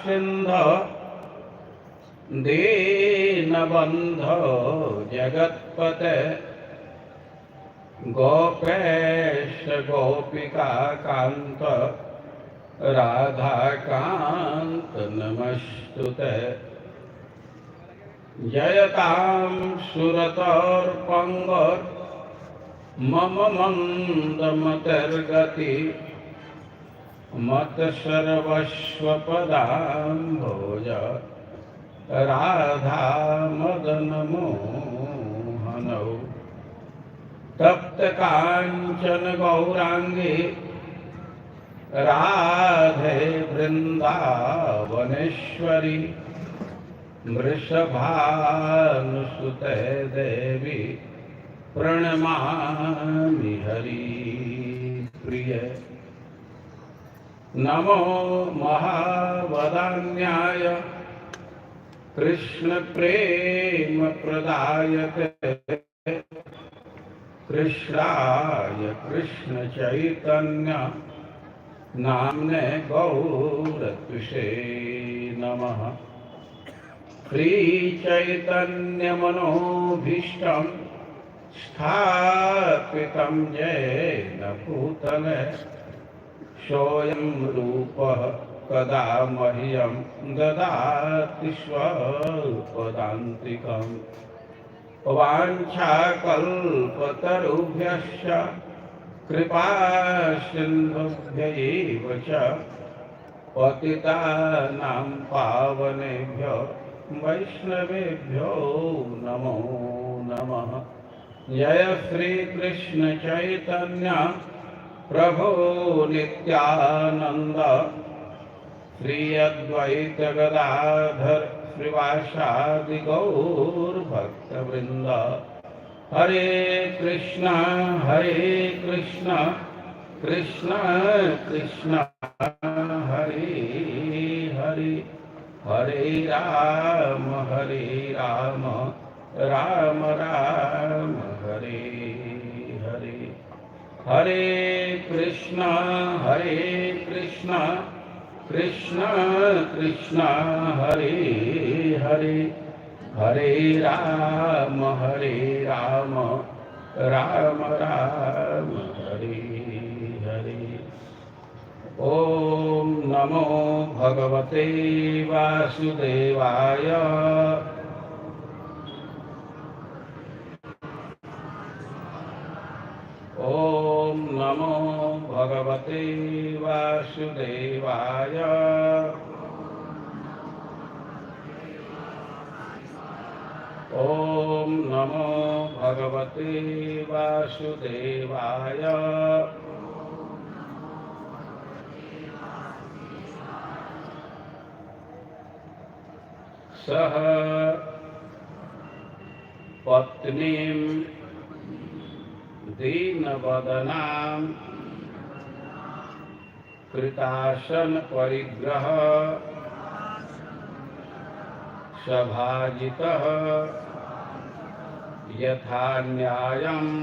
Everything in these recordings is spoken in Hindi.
सिंधु दीनबंधो जगत्पते गोपेश गोपिका कांत राधाकांत नमस्तुते। जयतां सुरतोर्पंगोर मम मंदमतिर्गति मत सर्वस्वपदाम्भोज राधा मदन मोहनौ। तप्त कांचन गौरांगी राधे वृंदावनेश्वरी वृषभानुसुते देवी प्रणमामि हरिप्रिय। नमो महावदान्याय कृष्ण प्रेम प्रदायते कृष्णाय कृष्ण चैतन्य नाम्ने गौरत्विषे नमः। श्री चैतन्य मनोभीष्टं स्थापितं येन भूतले सोऽयं रूपः कदा मह्यं ददाति स्वपदान्तिकम्। वाञ्छाकल्पतरुभ्यश्च कृपा सिन्धुभ्यैव च पतितानां पावनेभ्यो वैष्णवेभ्यो नमो नमः। जय श्री कृष्ण चैतन्य प्रभु नित्यानंद श्री अद्वैत गदाधर श्रीवासादि गौर भक्तवृंद। हरे कृष्ण कृष्ण कृष्ण हरे हरे हरे राम राम राम हरे हरे। हरे कृष्ण कृष्ण कृष्ण हरे हरे हरे राम राम राम हरे हरे। ओम नमो भगवते वासुदेवाय। ओम नमो भगवते वासुदेवाय। ओम नमो भगवते वासुदेवाय। सह पत्नीं दीनवदनां कृतासन परिग्रह सभाजितः यथा न्यायम्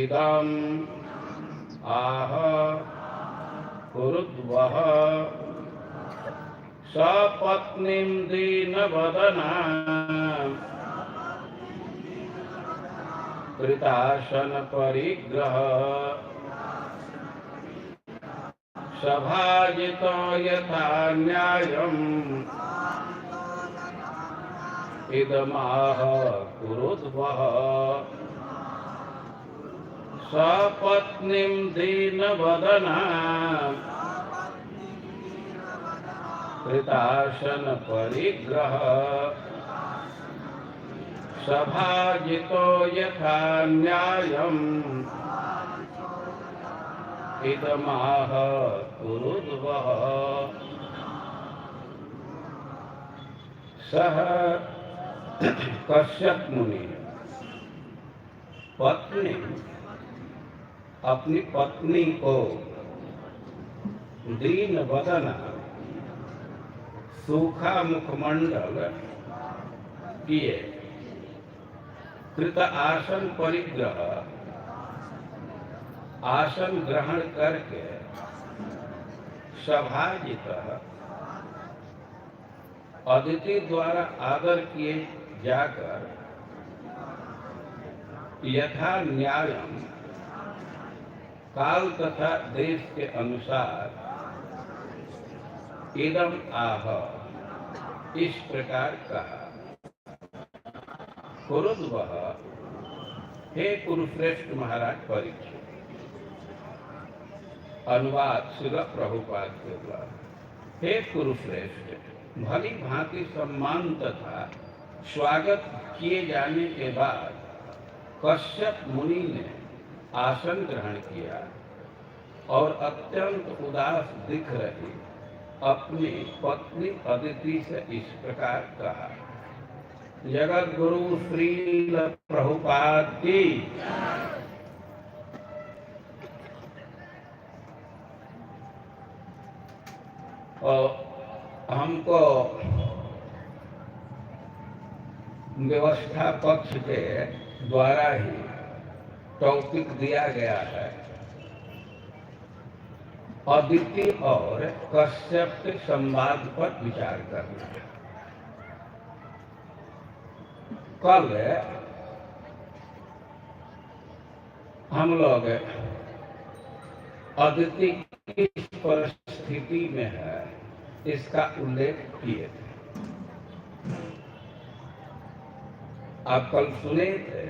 इदम् आह कुरुद्वः। सपत्नीं दीनवदनां कृतासन परिग्रह सभाजितो यथा न्यायम् इदमाह कुरुद्वः। सपत्नीं दीनवदनां कृतासन परिग्रह सभाजितो यथा न्यायम् इदमाह कुरुद्वः। सह कश्यप मुनि पत्नी अपनी पत्नी को दीन वदना सूखा मुखमंडल किए कृत आसन परिग्रह आसन ग्रहण करके सभाजितः अदिति द्वारा आदर किए जाकर यथा न्यायम काल तथा देश के अनुसार इदम आह इस प्रकार कहा। कुरुद्वः, हे कुरुश्रेष्ठ महाराज परीक्षित। अनुवाद श्रील प्रभुपाद के द्वारा। हे कुरुश्रेष्ठ, भली भांति सम्मान तथा स्वागत किए जाने के बाद कश्यप मुनि ने आसन ग्रहण किया और अत्यंत उदास दिख रही अपनी पत्नी अदिति से इस प्रकार कहा। जगत गुरु श्रील प्रभुपाद की। और हमको व्यवस्था पक्ष के द्वारा ही टॉपिक दिया गया है, अदिति और कश्यप के संवाद पर विचार करना। कल हम लोग अदिति किस परिस्थिति में है इसका उल्लेख किए थे। आप कल सुने थे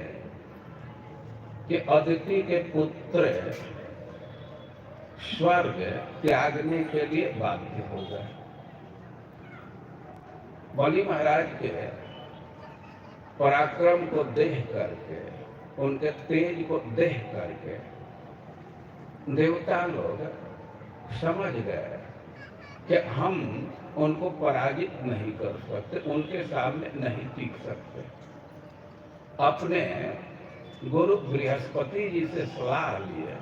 कि अदिति के पुत्र स्वर्ग त्यागने के लिए बाध्य हो गए। बलि महाराज के पराक्रम को देख करके, उनके तेज को देख करके देवता लोग समझ गए कि हम उनको पराजित नहीं कर सकते, उनके सामने नहीं टिक सकते। अपने गुरु बृहस्पति जी से सलाह लिए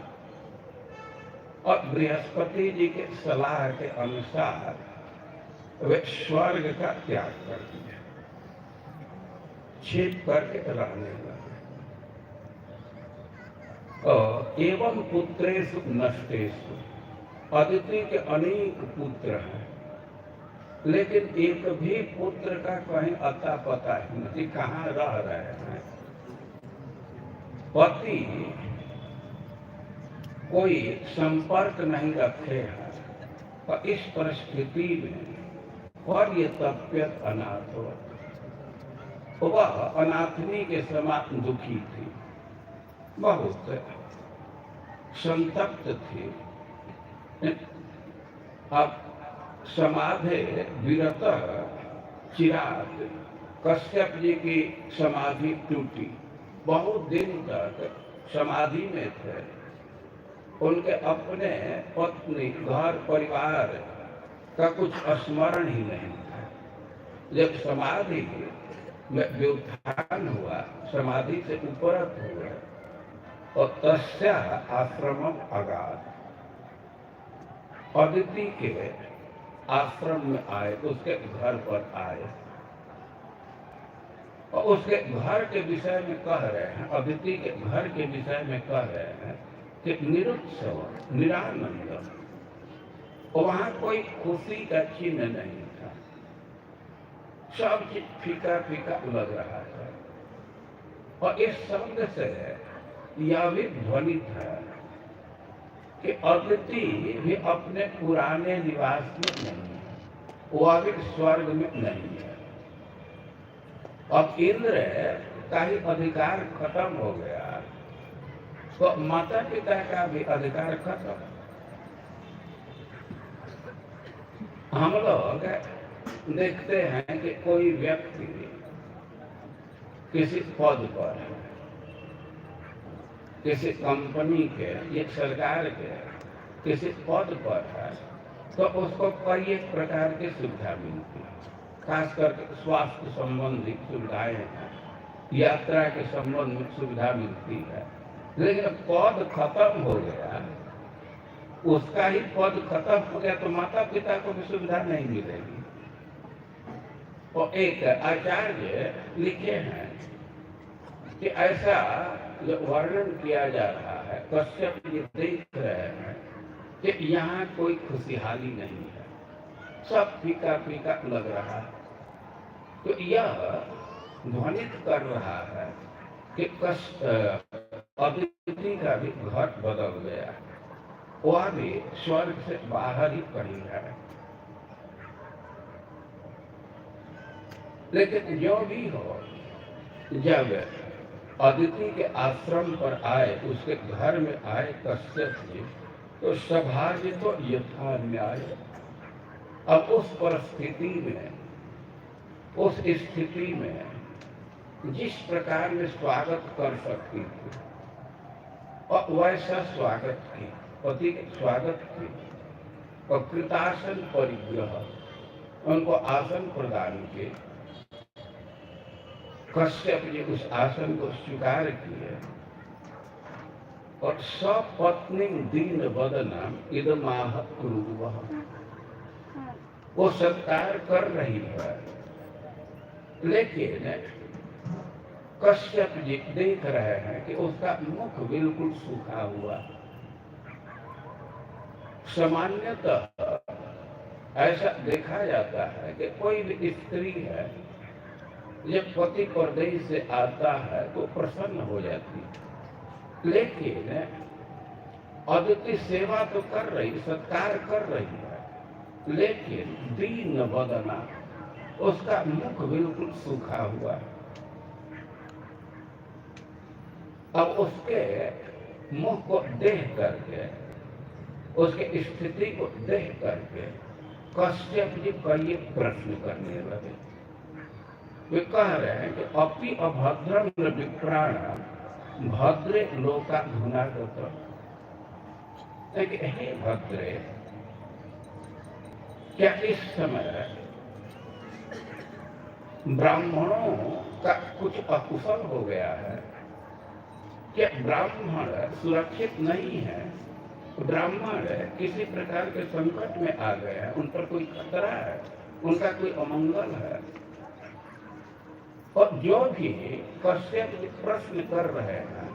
और बृहस्पति जी के सलाह के अनुसार वे स्वर्ग का त्याग कर दिया, छिप करके रहने लगे। एवं पुत्रेषु नष्टेषु, अदिति के अनेक पुत्र हैं, लेकिन एक भी पुत्र का कहीं अता पता ही नहीं, कहाँ रह रहे हैं। पति कोई संपर्क नहीं रखे हैं और इस परिस्थिति में और ये तबियत अनाथ हो, वह अनाथनी के समान दुखी थी, बहुत संतप्त थी। अब समाधि विरत चिराग कश्यप जी की समाधि टूटी, बहुत दिन तक समाधि में थे। उनके अपने पत्नी, घर परिवार का कुछ स्मरण ही नहीं था। जब समाधि में व्युत्थान हुआ, समाधि से उपरत हुए और तस्या आश्रमम अगाध, अदिति के आश्रम में आए, उसके घर पर आए और उसके घर के विषय में कह रहे हैं, अदिति के घर के विषय में कह रहे हैं कि निरुत्सव, निरानंद, वहां कोई खुशी का चिन्ह नहीं था, सब चीज फीका फीका लग रहा था। और इस शब्द से यह भी ध्वनित है कि अदिति भी अपने पुराने निवास में नहीं है, वह भी स्वर्ग में नहीं है। अब इंद्र का ही अधिकार खत्म हो गया, तो माता पिता का भी अधिकार खत्म। हम लोग देखते हैं कि कोई व्यक्ति किसी पद पर है, किसी कंपनी के या सरकार के किसी पद पर है, तो उसको कई एक प्रकार की सुविधा मिलती है, खास करके स्वास्थ्य संबंधी सुविधाएं हैं, यात्रा के संबंध में सुविधा मिलती है। लेकिन पद खत्म हो गया, उसका ही पद खत्म हो गया, तो माता पिता को भी सुविधा नहीं मिलेगी। और एक आचार्य लिखे हैं कि ऐसा जो वर्णन किया जा रहा है, कश्यप जी देख रहे हैं कि यहाँ कोई खुशहाली नहीं है, सब फीका फीका लग रहा है। तो यह ध्वनित कर रहा है कि अदिति का भी घर बदल गया है, वह भी स्वर्ग से बाहर ही पड़ी है। लेकिन जो भी हो, जब अदिति के आश्रम पर आए, उसके घर में आए कश्यप जी, तो सभाज्य तो यथा न्याय। अब उस परिस्थिति में, उस स्थिति में जिस प्रकार में स्वागत कर सकती थी और वैसा स्वागत की, पति के स्वागत की, और कृतासन परिग्रह, उनको आसन प्रदान किए। कश्यप जी उस आसन को स्वीकार किए और सपत्नी दीन बदनाम इदमाह कुरुवह, वो सत्कार कर रही है। लेकिन कश्यप जी देख रहे हैं कि उसका मुख बिल्कुल सूखा हुआ। सामान्यतः ऐसा देखा जाता है कि कोई भी स्त्री है, जब पति परदेश से आता है तो प्रसन्न हो जाती है। लेकिन अदिति सेवा तो कर रही, सत्कार कर रही है, लेकिन दीन बदना, उसका मुख बिल्कुल सूखा हुआ है। अब उसके मुख को देख करके, उसके स्थिति को देख करके कश्यप जी पर ये प्रश्न करने लगे। वे कह रहे हैं कि अपि अभद्रम विप्राण भद्रे लोका धुनागत। हे भद्रे, क्या इस समय ब्राह्मणों का कुछ अकुशल हो गया है? क्या ब्राह्मण सुरक्षित नहीं है? ब्राह्मण किसी प्रकार के संकट में आ गए हैं, उन पर कोई खतरा है, उनका कोई अमंगल है? और जो भी कश्यप प्रश्न कर रहे हैं,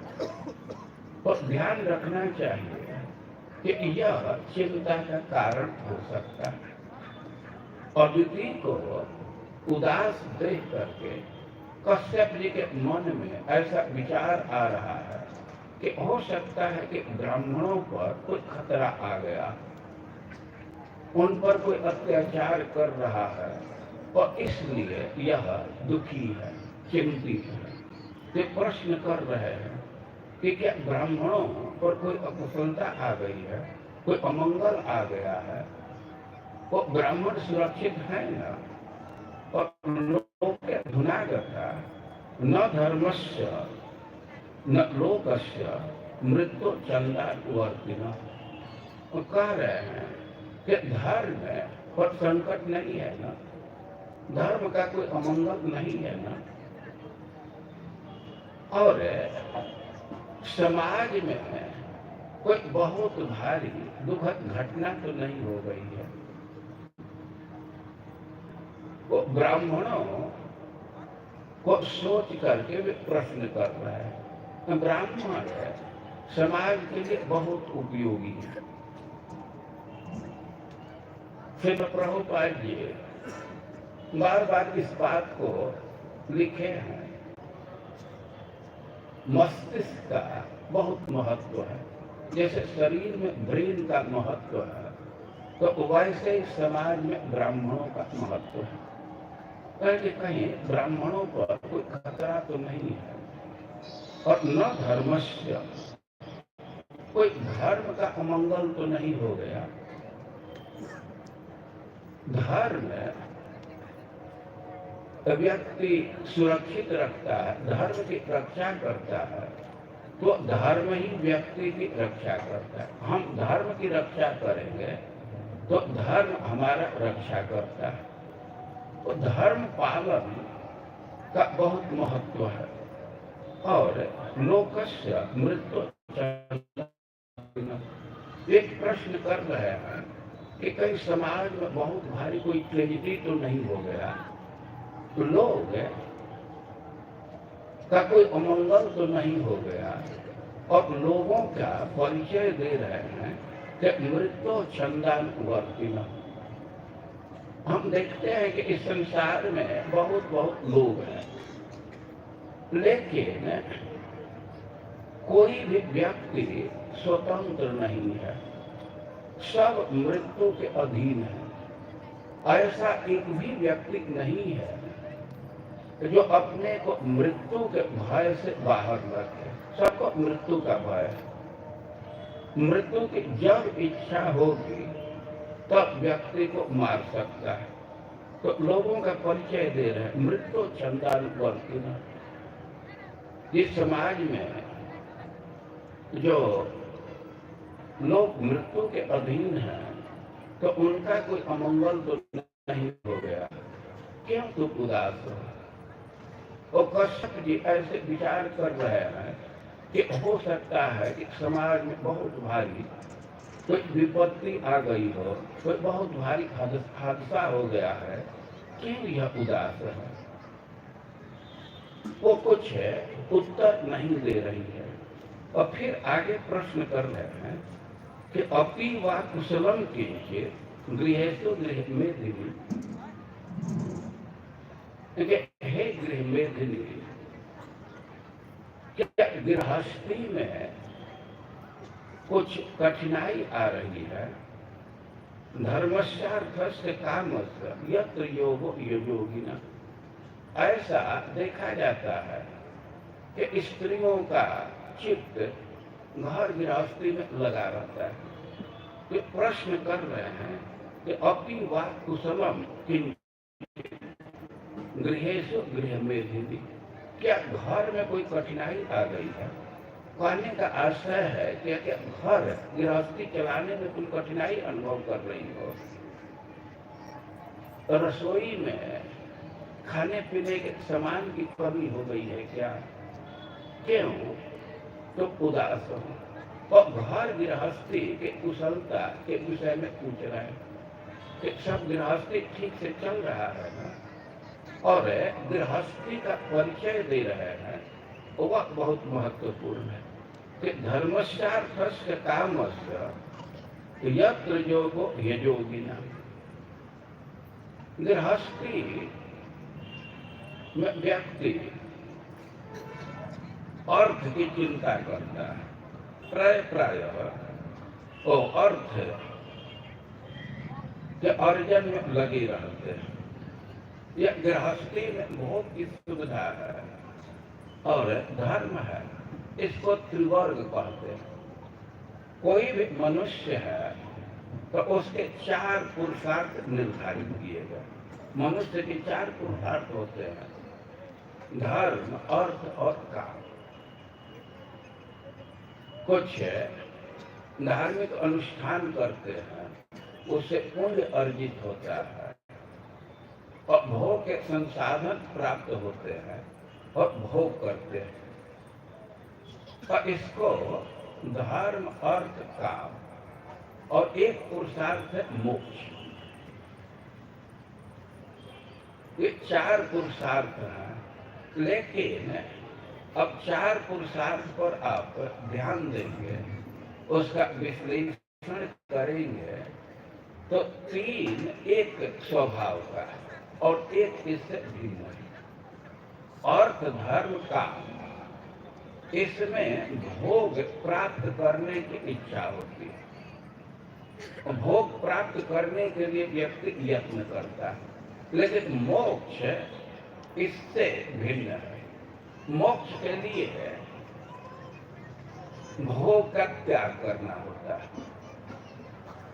तो ध्यान रखना चाहिए कि यह चिंता का कारण हो सकता है। अदिति को उदास देख करके कश्यप जी के मन में ऐसा विचार आ रहा है कि हो सकता है कि ब्राह्मणों पर कोई खतरा आ गया, उन पर कोई अत्याचार कर रहा है, और इसलिए यह दुखी है, चिंतित है। वे प्रश्न कर रहे हैं कि क्या ब्राह्मणों पर कोई अकुशलता आ गई है, कोई अमंगल आ गया है? वो ब्राह्मण सुरक्षित है न? और लोक धुनागता न धर्मस्य न लोकस्य मृत्यु चंडावर्तिना। वो कह रहे हैं कि धर्म पर संकट नहीं है ना, धर्म का कोई अमंगल नहीं है ना, और समाज में कोई बहुत भारी दुखद घटना तो नहीं हो गई है। वो ब्राह्मणों को सोच करके वे प्रश्न कर रहे हैं। ब्राह्मण समाज के लिए बहुत उपयोगी है। फिर प्रभुपाद जी बार बार इस बात को लिखे हैं, मस्तिष्क का बहुत महत्व है। जैसे शरीर में ब्रेन का महत्व है, तो वैसे ही समाज में ब्राह्मणों का महत्व है। कहीं ब्राह्मणों पर कोई खतरा तो नहीं है, और न धर्मस्य, कोई धर्म का अमंगल तो नहीं हो गया। धर्म व्यक्ति सुरक्षित रखता है, धर्म की रक्षा करता है, तो धर्म ही व्यक्ति की रक्षा करता है। हम धर्म की रक्षा करेंगे तो धर्म हमारा रक्षा करता है। तो धर्म पालन का बहुत महत्व है। और लोकस्य मृत्यु, एक प्रश्न कर रहे हैं कि कहीं समाज में बहुत भारी कोई ट्रेजेडी तो नहीं हो गया, तो लोग का कोई अमंगल तो नहीं हो गया, और लोगों का परिचय दे रहे हैं कि मृत्यु छंदान वर्तिना। हम देखते हैं कि इस संसार में बहुत बहुत लोग हैं, लेकिन कोई भी व्यक्ति स्वतंत्र नहीं है, सब मृत्यु के अधीन है। ऐसा एक भी व्यक्ति नहीं है जो अपने को मृत्यु के भय से बाहर रखे। सबको मृत्यु का भय है। मृत्यु की जब इच्छा होगी तब व्यक्ति को मार सकता है। तो लोगों का परिचय दे रहे हैं मृत्यु छंदानुवर्तिना। इस समाज में जो लोग मृत्यु के अधीन हैं तो उनका कोई अमंगल तो नहीं हो गया, क्यों तुम उदास हो? और कश्यप जी ऐसे विचार कर रहे हैं कि हो सकता है कि समाज में बहुत भारी कोई विपत्ति आ गई हो, कोई बहुत भारी हादसा हो गया है, क्यों यह उदास है? वो कुछ उत्तर नहीं दे रही है। और फिर आगे प्रश्न कर रहे हैं कि अपि वा कुशलम कीजिए गृहेषु गृह मेदिनी। हे गृह मेदिनी, क्या गृहस्थी में कुछ कठिनाई आ रही है? धर्मस्यार्थस्य कामस्य यत्र योगो योगिना। ऐसा देखा जाता है कि स्त्रियों का चित्त घर गृहस्थी में लगा रहता है। तो प्रश्न कर रहे हैं कि अपि वा कुशलम किंचित् गृहेषु गृह मेदिनी। क्या घर में कोई कठिनाई आ गई है? कहने का आशय है कि क्या घर गृहस्थी चलाने में कोई कठिनाई अनुभव कर रही हो? रसोई में खाने पीने के सामान की कमी हो गई है क्या? क्यों तो उदास हो? और घर गृहस्थी के कुशलता के विषय में पूछ रहे हैं कि सब गृहस्थी ठीक से चल रहा है ना? और गृहस्थी का परिचय दे रहे हैं, वह बहुत महत्वपूर्ण है कि धर्मस्यार्थस्य कामस्य यत्र योगो योगिना। गृहस्थी में व्यक्ति अर्थ की चिंता करता है, प्रायः वो अर्थ के अर्जन में लगे रहते हैं। यह गृहस्थी में भोग की सुविधा है और धर्म है, इसको त्रिवर्ग कहते हैं। कोई भी मनुष्य है तो उसके 4 पुरुषार्थ निर्धारित किए गए। मनुष्य के 4 पुरुषार्थ होते हैं, धर्म, अर्थ और काम। कुछ धार्मिक अनुष्ठान करते हैं, उससे पुण्य अर्जित होता है और भोग के संसाधन प्राप्त होते हैं और भोग करते हैं। और इसको धर्म, अर्थ, काम और एक पुरुषार्थ है मोक्ष। ये 4 पुरुषार्थ हैं, लेकिन अब 4 पुरुषार्थ पर आप ध्यान देंगे, उसका विश्लेषण करेंगे तो 3 एक स्वभाव का है और एक इससे भिन्न है। अर्थ, धर्म, काम, इसमें भोग प्राप्त करने की इच्छा होती है। भोग प्राप्त करने के लिए व्यक्ति यत्न करता है, लेकिन मोक्ष इससे भिन्न है। मोक्ष के लिए भोग का त्याग करना होता है।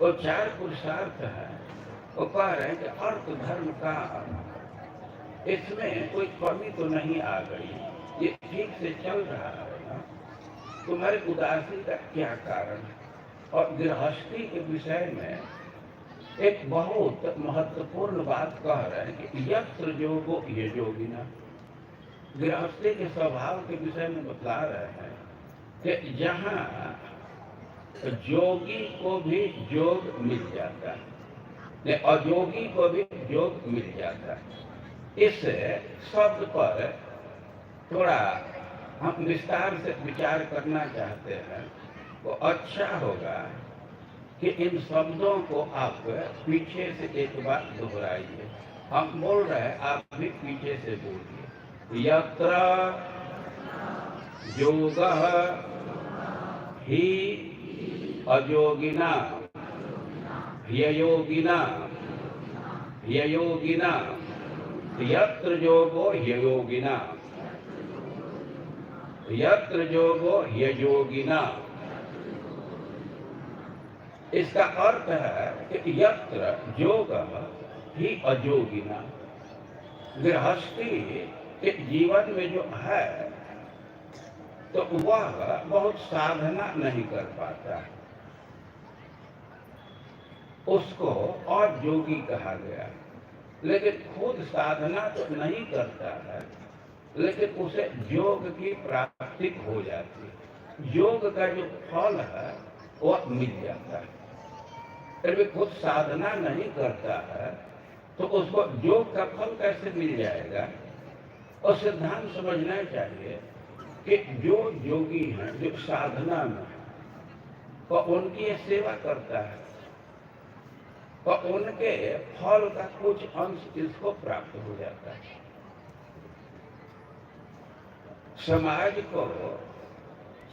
वो 4 पुरुषार्थ है, वो कह रहे हैं कि अर्थ, धर्म, काम, इसमें कोई कमी तो नहीं आ गई, ये ठीक से चल रहा है ना? तुम्हारी उदासी का क्या कारण है? और गृहस्थी के विषय में एक बहुत महत्वपूर्ण बात कह रहे हैं कि यत्र योगो योगिना। गृहस्थी के स्वभाव के विषय में बता रहे हैं कि जहाँ योगी को भी योग मिल जाता है, अयोगी को भी योग मिल जाता है। इस शब्द पर थोड़ा हम विस्तार से विचार करना चाहते हैं। वो अच्छा होगा कि इन शब्दों को आप पीछे से एक बार दोहराइए। हम बोल रहे हैं, आप भी पीछे से बोलिए। यत्र योगः हि अयोगिना ह्ययोगिना ह्ययोगिना यत्र योगो ह्ययोगिना यत्र योगो ह्ययोगिना। इसका अर्थ है कि यत्र योग ही अयोगिना, गृहस्थी के जीवन में जो है तो वह बहुत साधना नहीं कर पाता है, उसको और योगी कहा गया। लेकिन खुद साधना तो नहीं करता है, लेकिन उसे योग की प्राप्ति हो जाती है, योग का जो फल है वह मिल जाता है। फिर खुद साधना नहीं करता है तो उसको योग का फल कैसे मिल जाएगा? और सिद्धांत समझना चाहिए कि जो योगी हैं, जो साधना में है, वो उनकी सेवा करता है और उनके फल का कुछ अंश इसको प्राप्त हो जाता है। समाज को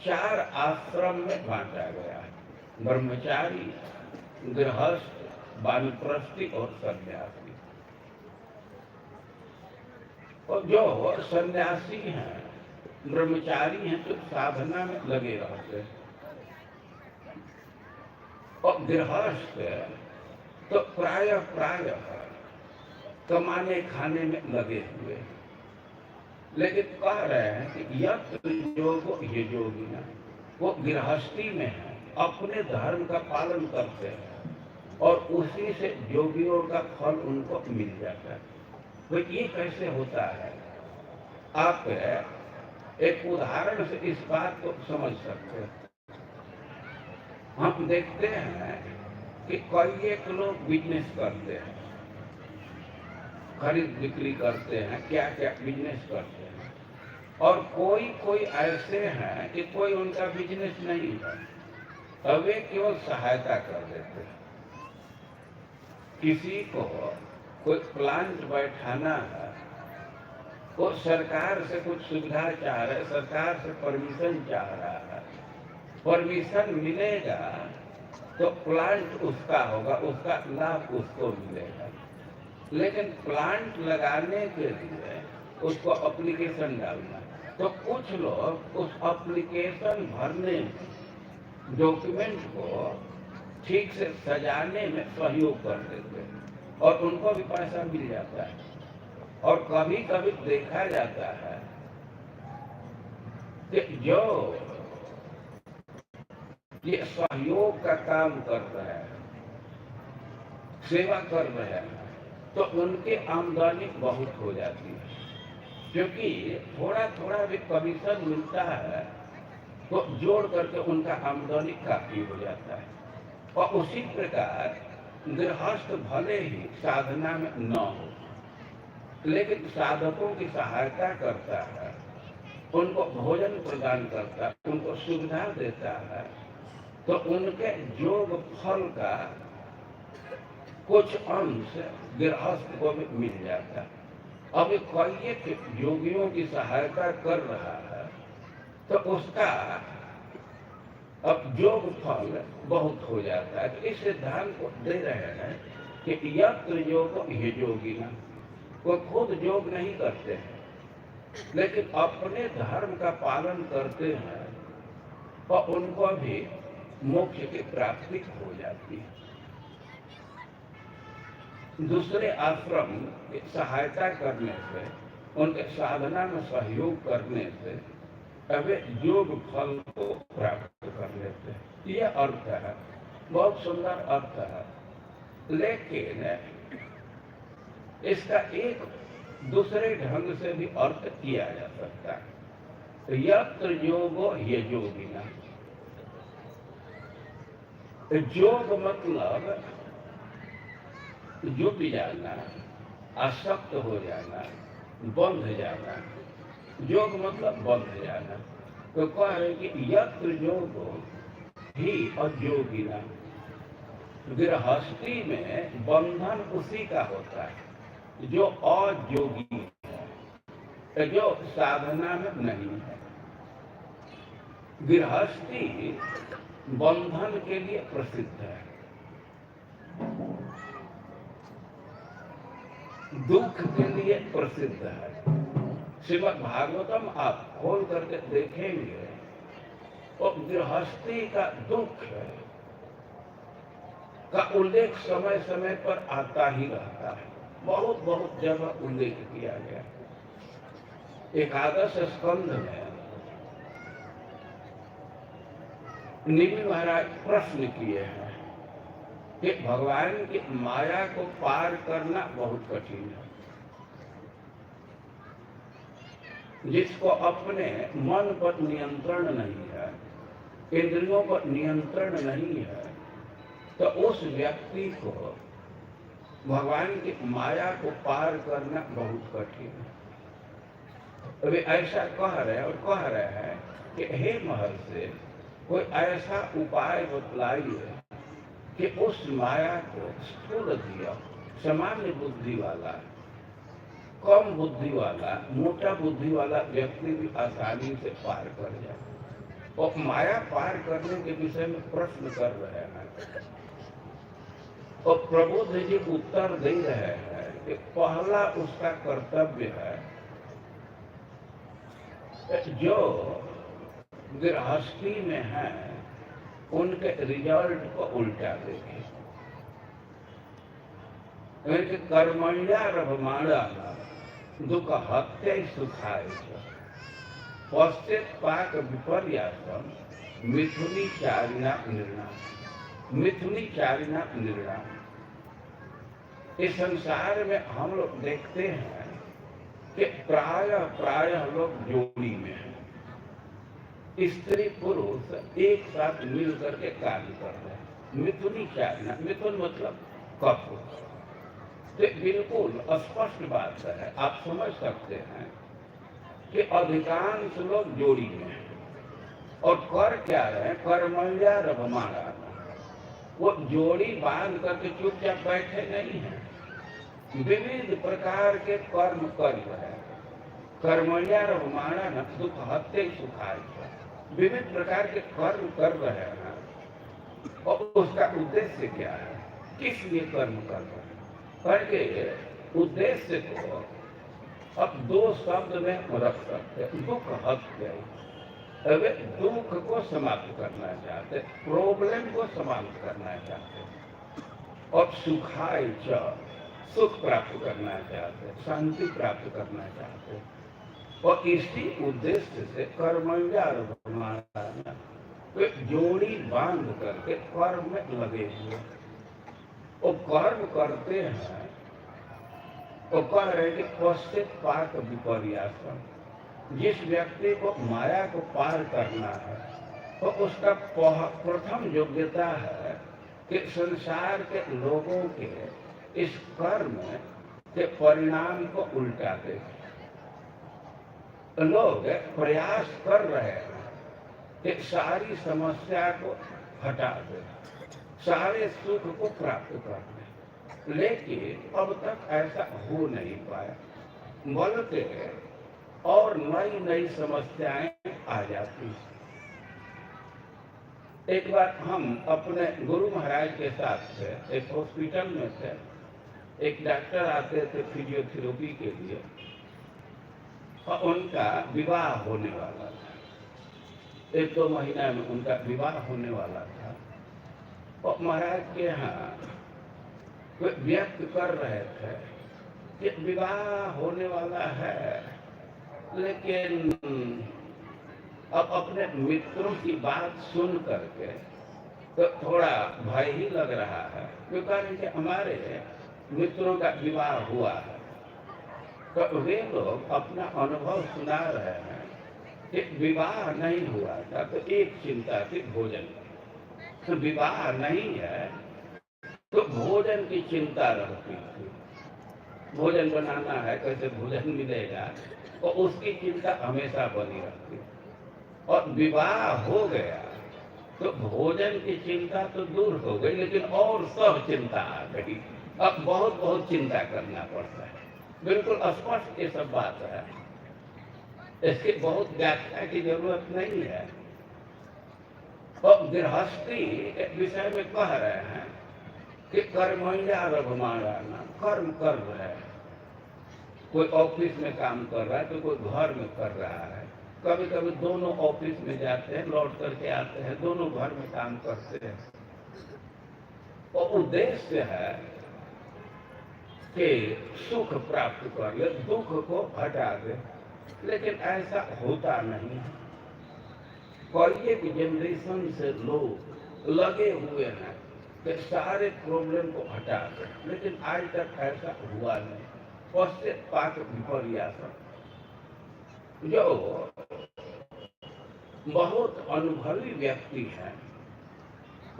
4 आश्रम में बांटा गया है, ब्रह्मचारी, गृहस्थ, वानप्रस्थी और सन्यासी। और जो सन्यासी हैं, ब्रह्मचारी हैं, तो साधना में लगे रहते हैं, और गृहस्थ तो प्रायः कमाने खाने में लगे हुए। लेकिन कह रहे हैं कि यत्र योगो ह्ययोगिना, वो गृहस्थी में है, अपने धर्म का पालन करते हैं और उसी से योगियों का फल उनको मिल जाता है। तो ये कैसे होता है? आप एक उदाहरण से इस बात को समझ सकते हैं। हम देखते हैं कि कई एक लोग बिजनेस करते हैं, खरीद बिक्री करते हैं, क्या क्या बिजनेस करते हैं, और कोई ऐसे हैं कि कोई उनका बिजनेस नहीं है, अब वे केवल सहायता कर देते हैं। किसी को कोई प्लांट बैठाना है, वो सरकार से कुछ सुविधा चाह रहा है, सरकार से परमिशन चाह रहा है, परमिशन मिलेगा तो प्लांट उसका होगा, उसका लाभ उसको मिलेगा। लेकिन प्लांट लगाने के लिए उसको एप्लीकेशन डालना, तो कुछ लोग उस एप्लीकेशन भरने में, डॉक्यूमेंट को ठीक से सजाने में सहयोग कर देते हैं और उनको भी पैसा मिल जाता है। और कभी कभी देखा जाता है कि जो ये सहयोग का काम कर रहे हैं, सेवा कर रहे हैं, तो उनकी आमदनी बहुत हो जाती है, क्योंकि थोड़ा थोड़ा भी कमीशन मिलता है तो जोड़ करके उनका आमदनी काफी हो जाता है। और उसी प्रकार गृहस्थ भले ही साधना में न हो, लेकिन साधकों की सहायता करता है, उनको भोजन प्रदान करता है, उनको सुविधा देता है, तो उनके योग फल का कुछ अंश गृहस्थ को भी मिल जाता है। अब कई योगियों की सहायता कर रहा है तो उसका अब योग फल बहुत हो जाता है। तो इस सिद्धांत को दे रहे हैं कि यत्र योगो ह्ययोगिना, वो खुद योग नहीं करते हैं, लेकिन अपने धर्म का पालन करते हैं और उनको भी मोक्ष की प्राप्ति हो जाती है। दूसरे आश्रम की सहायता करने से, उनके साधना में सहयोग करने से वे योग फल को प्राप्त कर लेते हैं। यह अर्थ है, बहुत सुंदर अर्थ है, लेकिन इसका एक दूसरे ढंग से भी अर्थ किया जा सकता है। यत्र योगो ह्ययोगिना, योग मतलब जुट जाना, आसक्त हो जाना, बंध जाना। योग मतलब बंध जाना। तो कह रहे कि यत्र योगो ही अयोगिना, गृहस्थी में बंधन उसी का होता है जो अयोगी है, जो साधना में नहीं है। गृहस्थी बंधन के लिए प्रसिद्ध है, दुख के लिए प्रसिद्ध है। श्रीमद् भागवतम आप खोल करके देखेंगे तो गृहस्थी का दुख का उल्लेख समय समय पर आता ही रहता है। बहुत बहुत जगह उल्लेख किया गया। एकादश स्कंध में निमि महाराज प्रश्न किए हैं कि भगवान की माया को पार करना बहुत कठिन है। जिसको अपने मन पर नियंत्रण नहीं है, इंद्रियों पर नियंत्रण नहीं है, तो उस व्यक्ति को भगवान की माया को पार करना बहुत कठिन है। वे ऐसा कह रहे हैं कि हे महर्षि, कोई ऐसा उपाय बतलाइए कि उस माया को स्थूल दिया, सामान्य बुद्धि वाला, कम बुद्धि वाला, मोटा बुद्धि वाला व्यक्ति भी आसानी से पार कर जाए। और माया पार करने के विषय में प्रश्न कर रहे हैं और प्रबोध जी उत्तर दे रहे हैं कि पहला उसका कर्तव्य है जो गृहस्थी में है उनके रिजल्ट को उल्टा देखे। कर्मण्यारभमाणा दुख हत्या सुखाय पश्चित पाक विपर्यासम मिथुनी चारिणा निर्णय। इस संसार में हम लोग देखते हैं कि प्रायः लोग जोड़ी में हैं, स्त्री पुरुष एक साथ मिल करके कार्य कर रहे हैं। मिथुनी चारिणा, मिथुन मतलब कपल। तो बिल्कुल स्पष्ट बात है, आप समझ सकते हैं कि अधिकांश लोग जोड़ी में हैं और कर क्या रहे हैं, कर्मण्यारभमाणा। वो जोड़ी बांध करके चुपचाप बैठे नहीं हैं, विविध प्रकार के कर्म कर रहे हैं। कर्मण्यारभमाणा न दुख हत्या सुखाय, विविध प्रकार के कर्म कर रहे हैं। और उसका उद्देश्य क्या है, किस लिए कर्म कर रहे हैं? करके उद्देश्य को अब दो शब्द में रख सकते हैं। दुख हत्या, वे दुख को समाप्त करना चाहते, प्रॉब्लम को समाप्त करना चाहते, और सुखाय च, सुख प्राप्त करना चाहते, शांति प्राप्त करना चाहते। और इसी उद्देश्य से कर्मण्यारभमाणा वे जोड़ी बांध करके कर्म में लगे हुए और कर्म करते हैं। और कह रहे कि पश्चित पाक विपर्यासम, जिस व्यक्ति को माया को पार करना है तो उसका प्रथम योग्यता है कि संसार के लोगों के इस कर्म के परिणाम को उल्टा दे। लोग प्रयास कर रहे हैं कि सारी समस्या को हटा दे, सारे सुख को प्राप्त कर ले, लेकिन अब तक ऐसा हो नहीं पाया। बल्कि और नई नई समस्याएं आ जाती। एक बार हम अपने गुरु महाराज के साथ थे, एक हॉस्पिटल में थे। एक डॉक्टर आते थे फिजियोथेरेपी के लिए और उनका विवाह होने वाला था। 1-2 महीना में उनका विवाह होने वाला था। और महाराज के यहाँ वे व्यक्त कर रहे थे कि विवाह होने वाला है, लेकिन अब अपने मित्रों की बात सुन करके तो थोड़ा भय ही लग रहा है, क्योंकि हमारे मित्रों का विवाह हुआ है। तो वे लोग अपना अनुभव सुना रहे हैं कि विवाह नहीं हुआ था तो एक चिंता थी भोजन की। तो विवाह नहीं है तो भोजन की चिंता रहती थी, भोजन बनाना है, कैसे भोजन मिलेगा, और उसकी चिंता हमेशा बनी रहती। और विवाह हो गया तो भोजन की चिंता तो दूर हो गई, लेकिन और सब चिंता आ गई। अब बहुत बहुत चिंता करना पड़ता है। बिल्कुल स्पष्ट ये सब बात है, इसकी बहुत व्याख्या की जरूरत नहीं है। और गृहस्थी के विषय में कह रहे हैं कि कर्मण्या रघुमाणाना, कर्म कर रहे हैं। कोई ऑफिस में काम कर रहा है तो कोई घर में कर रहा है। कभी कभी दोनों ऑफिस में जाते हैं, लौट करके आते हैं, दोनों घर में काम करते हैं। और उद्देश्य है कि सुख प्राप्त कर ले, दुख को हटा दे। लेकिन ऐसा होता नहीं है। कई एक जनरेशन से लोग लगे हुए हैं कि सारे प्रॉब्लम को हटा दे, लेकिन आज तक ऐसा हुआ नहीं। पश्चात विपर्यास, जो बहुत अनुभवी व्यक्ति हैं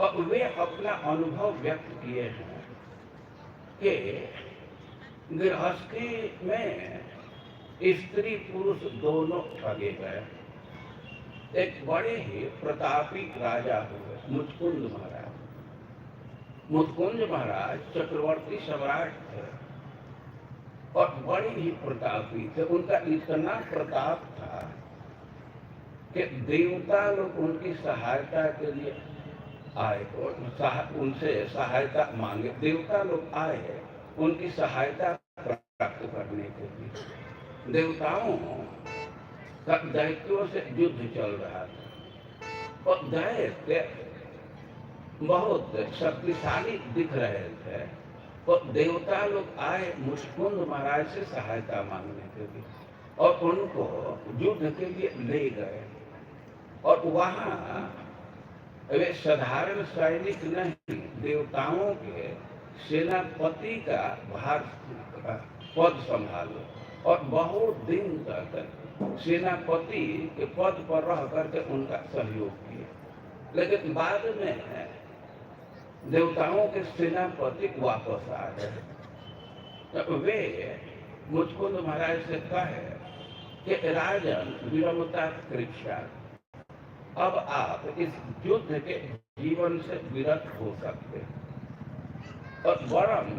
और वे अपना अनुभव व्यक्त किए हैं कि गृहस्थी में स्त्री पुरुष दोनों ठगे गए। एक बड़े ही प्रतापी राजा हुए मुचकुंद महाराज। मुचकुंद महाराज चक्रवर्ती सम्राट थे और बड़े ही प्रतापी थे। उनका इतना प्रताप था कि देवता लोग उनकी सहायता के लिए आए और उनसे सहायता मांगे। देवता लोग आए उनकी सहायता प्राप्त करने के लिए। देवताओं का दैत्यों से युद्ध चल रहा था और दैत्य बहुत शक्तिशाली दिख रहे थे। और देवता लोग आए मुचकुंद महाराज से सहायता मांगने के लिए और उनको युद्ध के लिए ले गए। और वहां वे साधारण सैनिक नहीं, देवताओं के सेनापति का भार पद संभालो और बहुत दिन तक सेनापति के पद पर रह करके उनका सहयोग किया। लेकिन बाद में देवताओं के सेनापति वापस आ गए। तो वे मुचकुंद महाराज से कहे कि राजन विरमता कृच्छा, अब आप इस युद्ध के जीवन से विरत हो सकते और वरम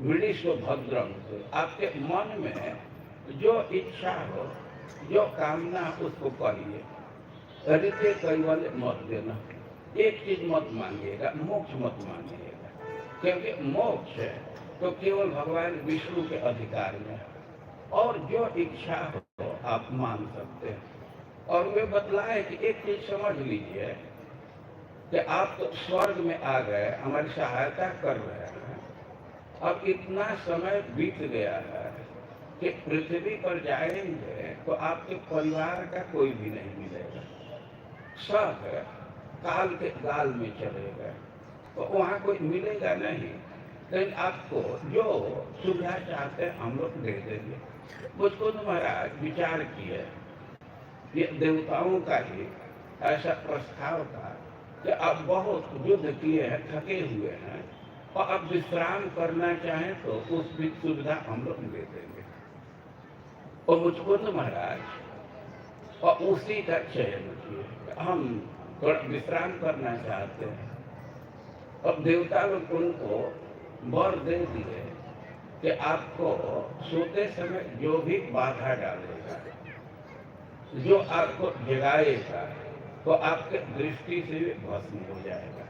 विडिशो भद्रम से आपके मन में जो इच्छा हो, जो कामना, उसको कहिए। ऋते कैवल्य मत देना, एक चीज मत मांगिएगा, मोक्ष मत मांगिएगा, क्योंकि मोक्ष तो केवल भगवान विष्णु के अधिकार में है। और जो इच्छा हो आप मांग सकते हैं। और वे बतलाए कि एक चीज समझ लीजिए कि आप तो स्वर्ग में आ गए, हमारी सहायता कर रहे हैं। अब इतना समय बीत गया है कि पृथ्वी पर जाएंगे तो आपके परिवार का कोई भी नहीं मिलेगा, सब काल के गाल में चले गए, तो वहाँ कोई मिलेगा नहीं। लेकिन आपको जो सुविधा चाहते हैं हम लोग दे देंगे। मुचकुंद महाराज विचार किए, ये देवताओं का ही ऐसा प्रस्ताव था कि आप बहुत युद्ध किए हैं, थके हुए हैं और अब विश्राम करना चाहें तो उस भी सुविधा हम लोग दे देंगे। और मुचकुंद महाराज और उसी का चयन किए, हम थोड़ा विश्राम करना चाहते हैं। अब देवता लोग उनको वर दे दिए कि आपको सोते समय जो भी बाधा डालेगा, जो आपको जगाएगा, तो आपके दृष्टि से भी भस्म हो जाएगा।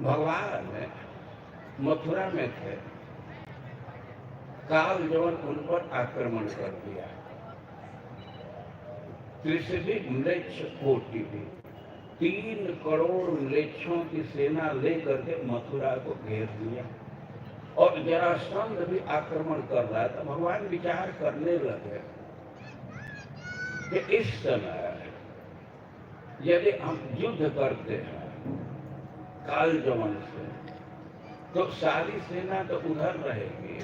भगवान मथुरा में थे, काल जवन उन पर आक्रमण कर दिया। त्रिशदी म्लेच्छ कोटि भी 3 करोड़ म्लेच्छों की सेना लेकर के मथुरा को घेर लिया और जरासंध भी आक्रमण कर रहा था। भगवान विचार करने लगे कि इस समय यदि हम युद्ध करते हैं कालजवन से तो सारी सेना तो उधर रहेगी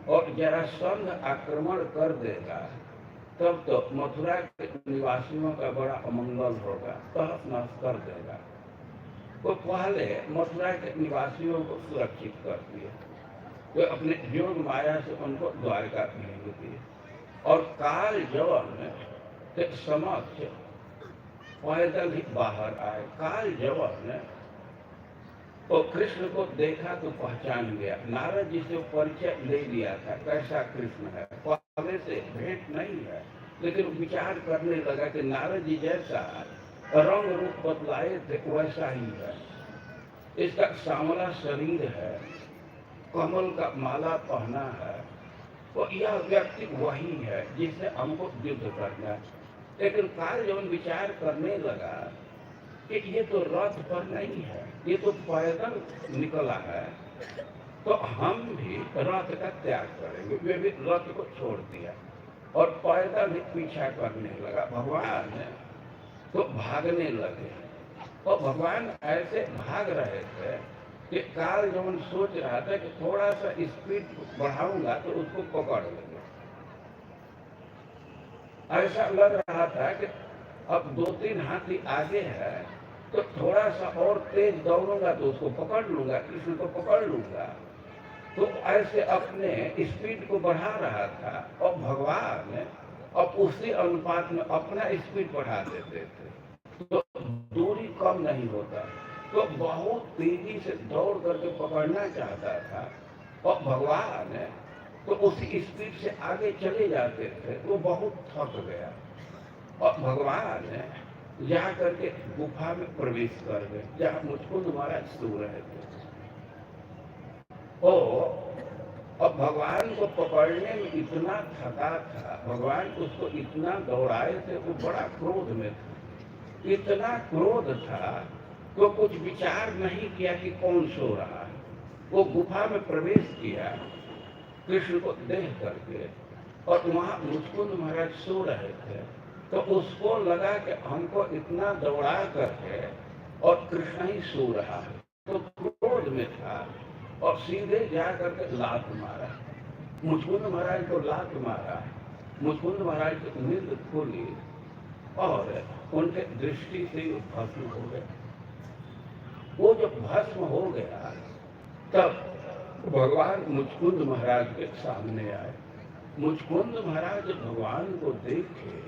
और जरासंध आक्रमण कर देगा, तब तो मथुरा के निवासियों का बड़ा अमंगल होगा, तहस नहस कर देगा। वो पहले मथुरा के निवासियों को सुरक्षित कर दिए, वे अपने योग माया से उनको द्वारका भेज दिए और काल जवन के समक्ष पैदल ही बाहर आए। काल जवन तो कृष्ण को देखा तो पहचान गया। नारद जी से परिचय ले लिया था, कैसा कृष्ण है, पहले से भेंट नहीं है, लेकिन विचार करने लगा कि नारद जी जैसा रंग रूप बदलाए थे वैसा ही है। इसका सांवला शरीर है, कमल का माला पहना है, तो यह व्यक्ति वही है जिससे हमको युद्ध करना है। लेकिन काल जब विचार करने लगा कि ये तो रथ पर नहीं है, ये तो पैदल निकला है, तो हम भी रथ का त्याग करेंगे। वे भी रथ को छोड़ दिया और पैदल ही पीछा करने लगा। भगवान तो भागने लगे और भगवान ऐसे भाग रहे थे कि काल जब सोच रहा था कि थोड़ा सा स्पीड बढ़ाऊंगा तो उसको पकड़ लेंगे। ऐसा लग रहा था कि अब 2-3 हाथी आगे है तो थोड़ा सा और तेज दौड़ूंगा तो उसको पकड़ लूंगा, कृष्ण को पकड़ लूंगा। तो ऐसे अपने स्पीड को बढ़ा रहा था और भगवान अब उसी अनुपात में अपना स्पीड बढ़ा देते थे, तो दूरी कम नहीं होता। तो बहुत तेजी से दौड़ करके पकड़ना चाहता था और भगवान तो उसी स्पीड से आगे चले जाते थे, वो बहुत थक गया और भगवान जा करके गुफा में प्रवेश कर गए जहाँ मुचकुंद महाराज सो रहे थे। अब भगवान को पकड़ने में इतना थका था, भगवान उसको इतना दौड़ाए थे, वो बड़ा क्रोध में था। इतना क्रोध था तो कुछ विचार नहीं किया कि कौन सो रहा है। वो गुफा में प्रवेश किया कृष्ण को देख करके और वहाँ मुचकुंद महाराज सो रहे थे। तो उसको लगा कि हमको इतना दौड़ा करके और कृष्ण ही सो रहा है, तो क्रोध में था और सीधे जा करके लात मारा। मुचकुंद महाराज को लात मारा, मुचकुंद महाराज की नींद खुली और उनके दृष्टि से भस्म हो गए। वो जब भस्म हो गया तब भगवान मुचकुंद महाराज के सामने आए। मुचकुंद महाराज भगवान को देखे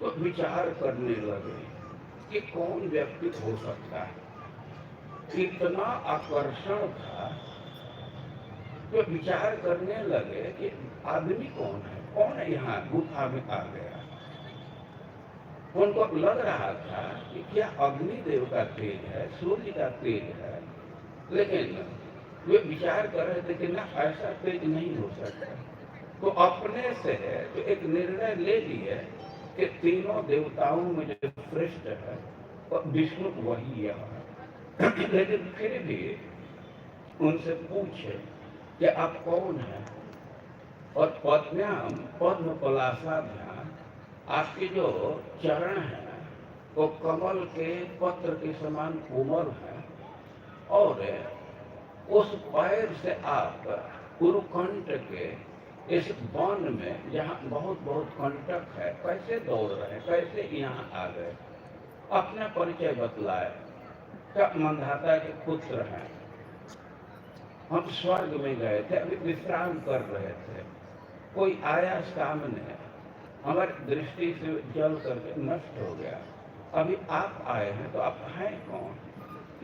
तो विचार करने लगे कि कौन व्यक्ति हो सकता है। इतना आकर्षण था तो विचार करने लगे कि आदमी कौन है, कौन यहाँ गुफा में आ गया। उनको लग रहा था कि क्या अग्निदेव का तेज है, सूर्य का तेज है, लेकिन वे विचार कर रहे थे कि ना, ऐसा तेज नहीं हो सकता। तो अपने से तो एक निर्णय ले लिए कि तीनों देवताओं में जो श्रेष्ठ है और विष्णु वही है। लेकिन फिर भी उनसे पूछे कि आप कौन हैं, और पद्म्याम पद्म पलाशाभ्याम, आपके जो चरण हैं वो कमल के पत्र के समान कोमल हैं और उस पैर से आप कुरुकंठ के इस वन में जहाँ बहुत बहुत कंटक है कैसे दौड़ रहे, कैसे यहाँ आ गए। अपना परिचय बतलाए, क्या मंधाता के पुत्र हैं, हम स्वर्ग में गए थे, अभी विश्राम कर रहे थे, कोई आया सामने, हमारी दृष्टि से जल करके नष्ट हो गया, अभी आप आए हैं तो आप हैं कौन।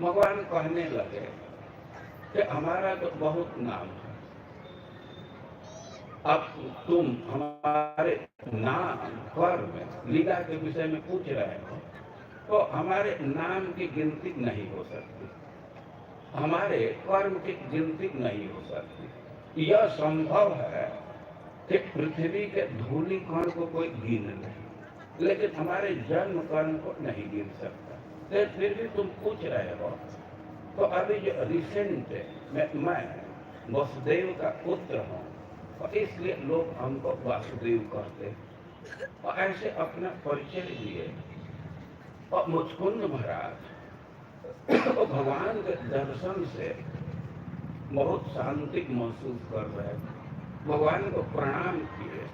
भगवान कहने लगे कि हमारा तो बहुत नाम है, अब तुम हमारे नाम कर्म लीला के विषय में पूछ रहे हो तो हमारे नाम की गिनती नहीं हो सकती, हमारे कर्म की गिनती नहीं हो सकती। यह संभव है कि पृथ्वी के धूलि कण को कोई गिन नहीं, लेकिन हमारे जन्म कर्म को नहीं गिन सकता। लेकिन फिर भी तुम पूछ रहे हो, तो अभी जो रिसेंट मैं वसुदेव का पुत्र हूँ और इसलिए लोग हमको वासुदेव कहते हैं। और ऐसे अपना परिचय दिए और मुचकुंद महाराज तो भगवान के दर्शन से बहुत शांति महसूस कर रहे थे। भगवान को प्रणाम किए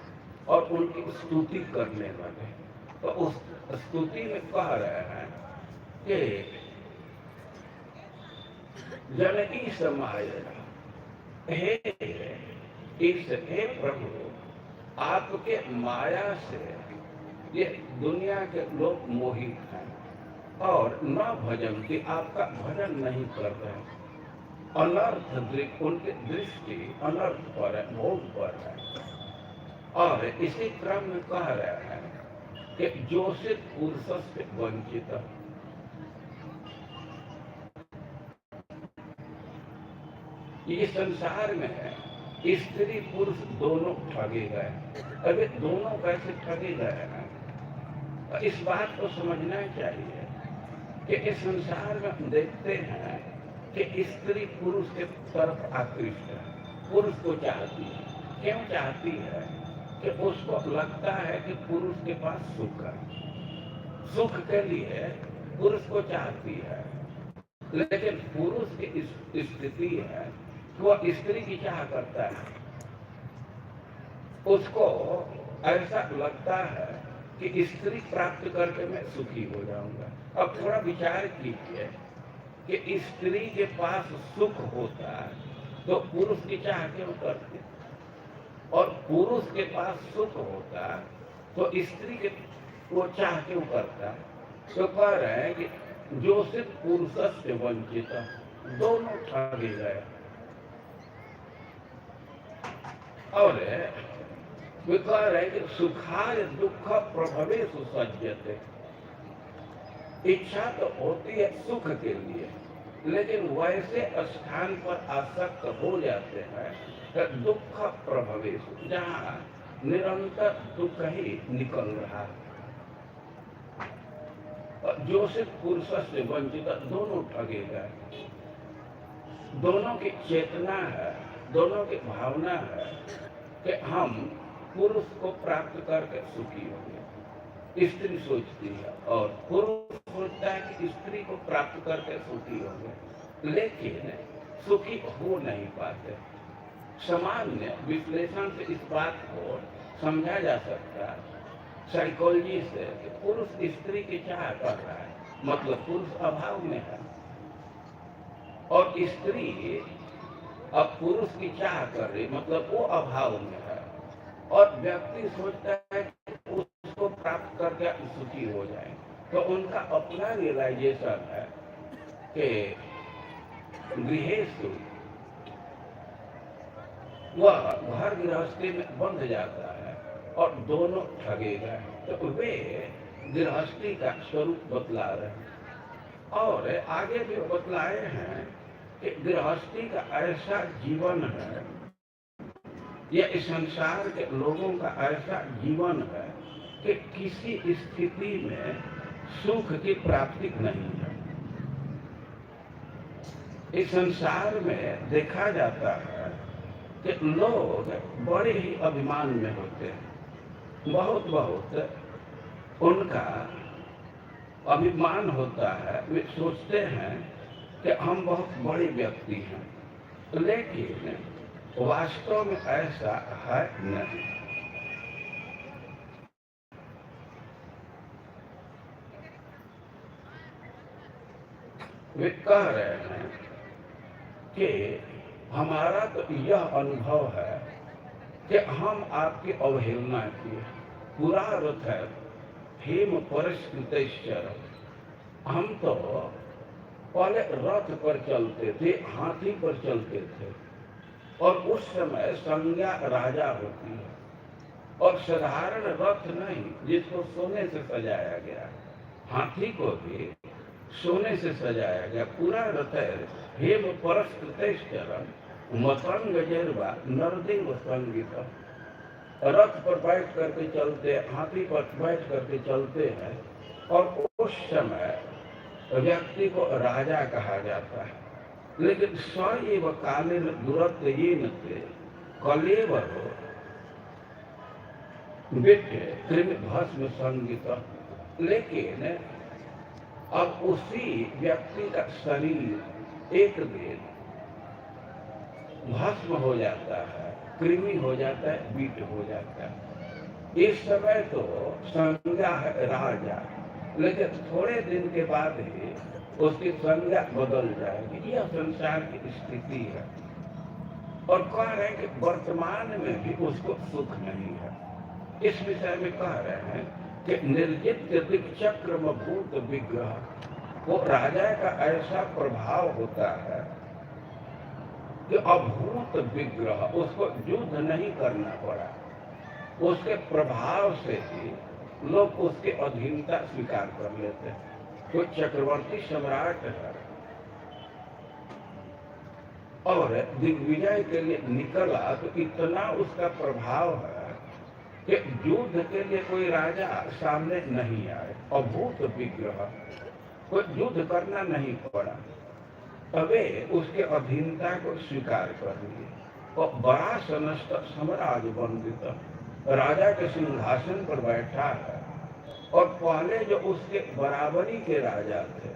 और उनकी स्तुति करने लगे। तो उस स्तुति में कह रहे हैं कि जनकी समाय, हे प्रभु, आपके माया से ये दुनिया के लोग मोहित हैं और न भजन की आपका भजन नहीं कर रहे हैं। अनर्थ उनकी दृष्टि अनर्थ पर है, भोग पर है। और इसी क्रम में कह रहे हैं कि जोषित पुरुष से वंचित। ये संसार में स्त्री पुरुष दोनों ठगे गए। अभी दोनों कैसे ठगे गए हैं, इस बात को समझना चाहिए कि इस संसार में हम देखते हैं कि स्त्री पुरुष के तरफ आकृष्ट है, पुरुष को चाहती है। क्यों चाहती है? कि उसको लगता है कि पुरुष के पास सुख है, सुख के लिए पुरुष को चाहती है। लेकिन पुरुष की स्थिति है वो स्त्री की चाह करता है। उसको ऐसा लगता है कि स्त्री प्राप्त करके मैं सुखी हो जाऊंगा। अब थोड़ा विचार कीजिए कि स्त्री के पास सुख होता है तो पुरुष की चाह क्यों करते, और पुरुष के पास सुख होता है तो स्त्री के वो चाह क्यों करता है? तो कह रहे हैं कि जो सिर्फ पुरुष से वंचित, दोनों ठगे गए। और वे कह रहे हैं कि सुखाय दुख प्रभवे सुसज्जते। इच्छा तो होती है सुख के लिए, लेकिन वैसे स्थान पर आसक्त हो जाते हैं कि दुख प्रभवे, जहाँ निरंतर दुख ही निकल रहा है। जो सिर्फ पुरुष से वंचित, दोनों ठगे गए। दोनों की चेतना है, दोनों की भावना है कि हम पुरुष को प्राप्त करके सुखी होंगे, स्त्री सोचती है, और पुरुष सोचता है कि स्त्री को प्राप्त करके सुखी होंगे, लेकिन सुखी हो नहीं पाते। सामान्य विश्लेषण से इस बात को समझा जा सकता है साइकोलॉजी से कि पुरुष स्त्री की चाह कर रहा है, मतलब पुरुष अभाव में है, और स्त्री अब पुरुष की चाह कर रही, मतलब वो अभाव में है। और व्यक्ति सोचता है कि उसको प्राप्त करके सुखी हो जाए। तो उनका अपना रियलाइजेशन है कि गृहेषु वह घर गृहस्थी में बंध जाता है और दोनों ठगे गए। तो वे गृहस्थी का स्वरूप बतला रहे हैं और आगे भी बतलाए हैं कि गृहस्थी का ऐसा जीवन है, यह इस संसार के लोगों का ऐसा जीवन है कि किसी स्थिति में सुख की प्राप्ति नहीं है। इस संसार में देखा जाता है कि लोग बड़े ही अभिमान में होते हैं, बहुत उनका अभिमान होता है। वे सोचते हैं कि हम बहुत बड़े व्यक्ति हैं, लेकिन वास्तव में ऐसा है नहीं। वे कह रहे हैं कि हमारा तो यह अनुभव है कि हम आपकी अवहेलना किए। पूरा अर्थ है हेम परिष्कृत। हम तो पहले रथ पर चलते थे, हाथी पर चलते थे, और उस समय संज्ञा राजा होती है, और साधारण रथ नहीं जिसको सोने से सजाया गया, हाथी को भी सोने से सजाया गया। पूरा रथ है हेम परिष्कृत मतंग जरवा नरदेव संगीत। रथ पर बैठ करके चलते, हाथी पर बैठ करके चलते हैं, और उस समय व्यक्ति को राजा कहा जाता है। लेकिन स्वयं काले दुरत ये नते कलेवर बेटे कृमि भस्म संगीत। लेकिन अब उसी व्यक्ति का शरीर एक दिन भस्म हो जाता है, कृमि हो जाता है, बीट हो जाता है। इस समय तो संज्ञा है राजा, लेकिन थोड़े दिन के बाद ही उसकी संज्ञा बदल जाएगी। यह संसार की स्थिति है। और कह रहे हैं कि वर्तमान में भी उसको सुख नहीं है। इस विषय में कह रहे हैं कि निर्जित्य दिक्चक्र भूत विग्रह, वो राजा का ऐसा प्रभाव होता है कि अभूत विग्रह, उसको युद्ध नहीं करना पड़ा, उसके प्रभाव से ही लोग उसके अधीनता स्वीकार कर लेते हैं। कोई चक्रवर्ती सम्राट है और दिग्विजय के लिए निकला तो इतना उसका प्रभाव है कि युद्ध के लिए कोई राजा सामने नहीं आए, अभूत विग्रह, कोई युद्ध करना नहीं पड़ा, तबे उसके अधीनता को स्वीकार कर लिए और बड़ा सनस्त सम्राट वंदित राजा के सिंहासन पर बैठा है। और पहले जो उसके बराबरी के राजा थे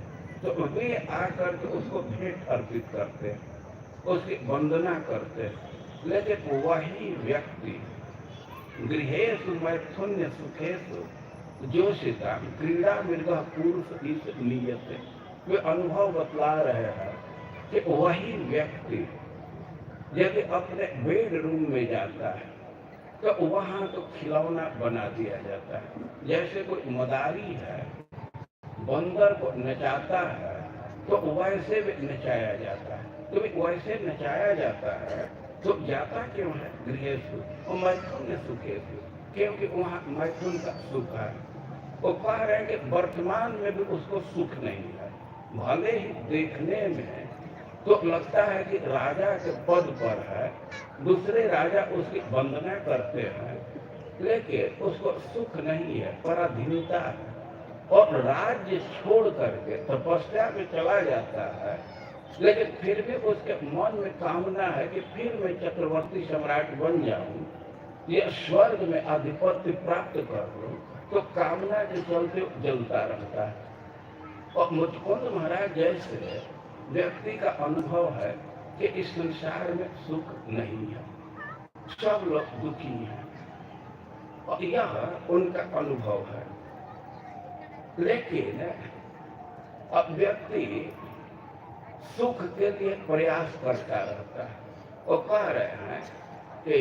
तो वे आकर के उसको भेंट अर्पित करते, उसकी वंदना करते, लेकिन वही व्यक्ति गृहेषु मैथुन्य सुखेषु जोषिता क्रीड़ा मृग पुरुष इस नियते, वे अनुभव बतला रहे हैं कि वही व्यक्ति यदि अपने बेडरूम में जाता है तो वहां तो खिलौना बना दिया जाता है। जैसे कोई मदारी है बंदर को नचाता है तो वैसे भी नचाया जाता है, तो वैसे नचाया जाता है तो जाता क्यों है गृहेषु और मैथुन सुखेषु, क्योंकि वहाँ मैथुन का सुख है। वो कह रहे हैं कि वर्तमान में भी उसको सुख नहीं है, भले ही देखने में तो लगता है कि राजा के पद पर है, दूसरे राजा उसकी वंदना करते हैं, लेकिन उसको सुख नहीं है, पराधीनता है और राज्य छोड़ करके तपस्या में चला जाता है। लेकिन फिर भी उसके मन में कामना है कि फिर मैं चक्रवर्ती सम्राट बन जाऊं या स्वर्ग में आधिपत्य प्राप्त कर लूं, तो कामना के चलते जलता रहता है। और मुचकुंद महाराज जैसे व्यक्ति का अनुभव है कि इस संसार में सुख नहीं है, सब लोग दुखी हैं और यह उनका अनुभव है। लेकिन अब व्यक्ति सुख के लिए प्रयास करता रहता है। वो कह रहे हैं कि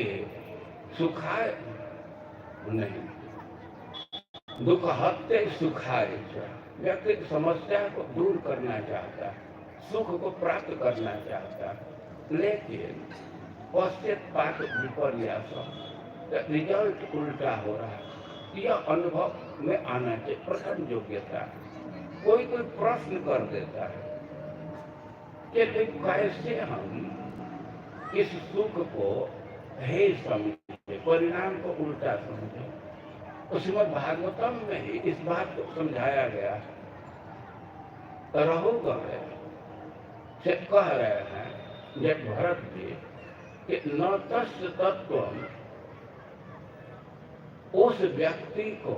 सुखाय नहीं, दुख हत्ते सुखाय। व्यक्ति समस्या को दूर करना चाहता है, सुख को प्राप्त करना चाहता है, लेकिन पश्चात विपर्यास, रिजल्ट उल्टा हो रहा है। यह अनुभव में आना चाहिए, प्रथम योग्यता। कोई प्रश्न कर देता है कि कैसे हम इस सुख को हे समझे, परिणाम को उल्टा समझे। तो श्रीमद् भागवतम में ही इस बात को समझाया गया है। रघुगण से कह रहे हैं जब भरत जी कि न तस्य तत्व, उस व्यक्ति को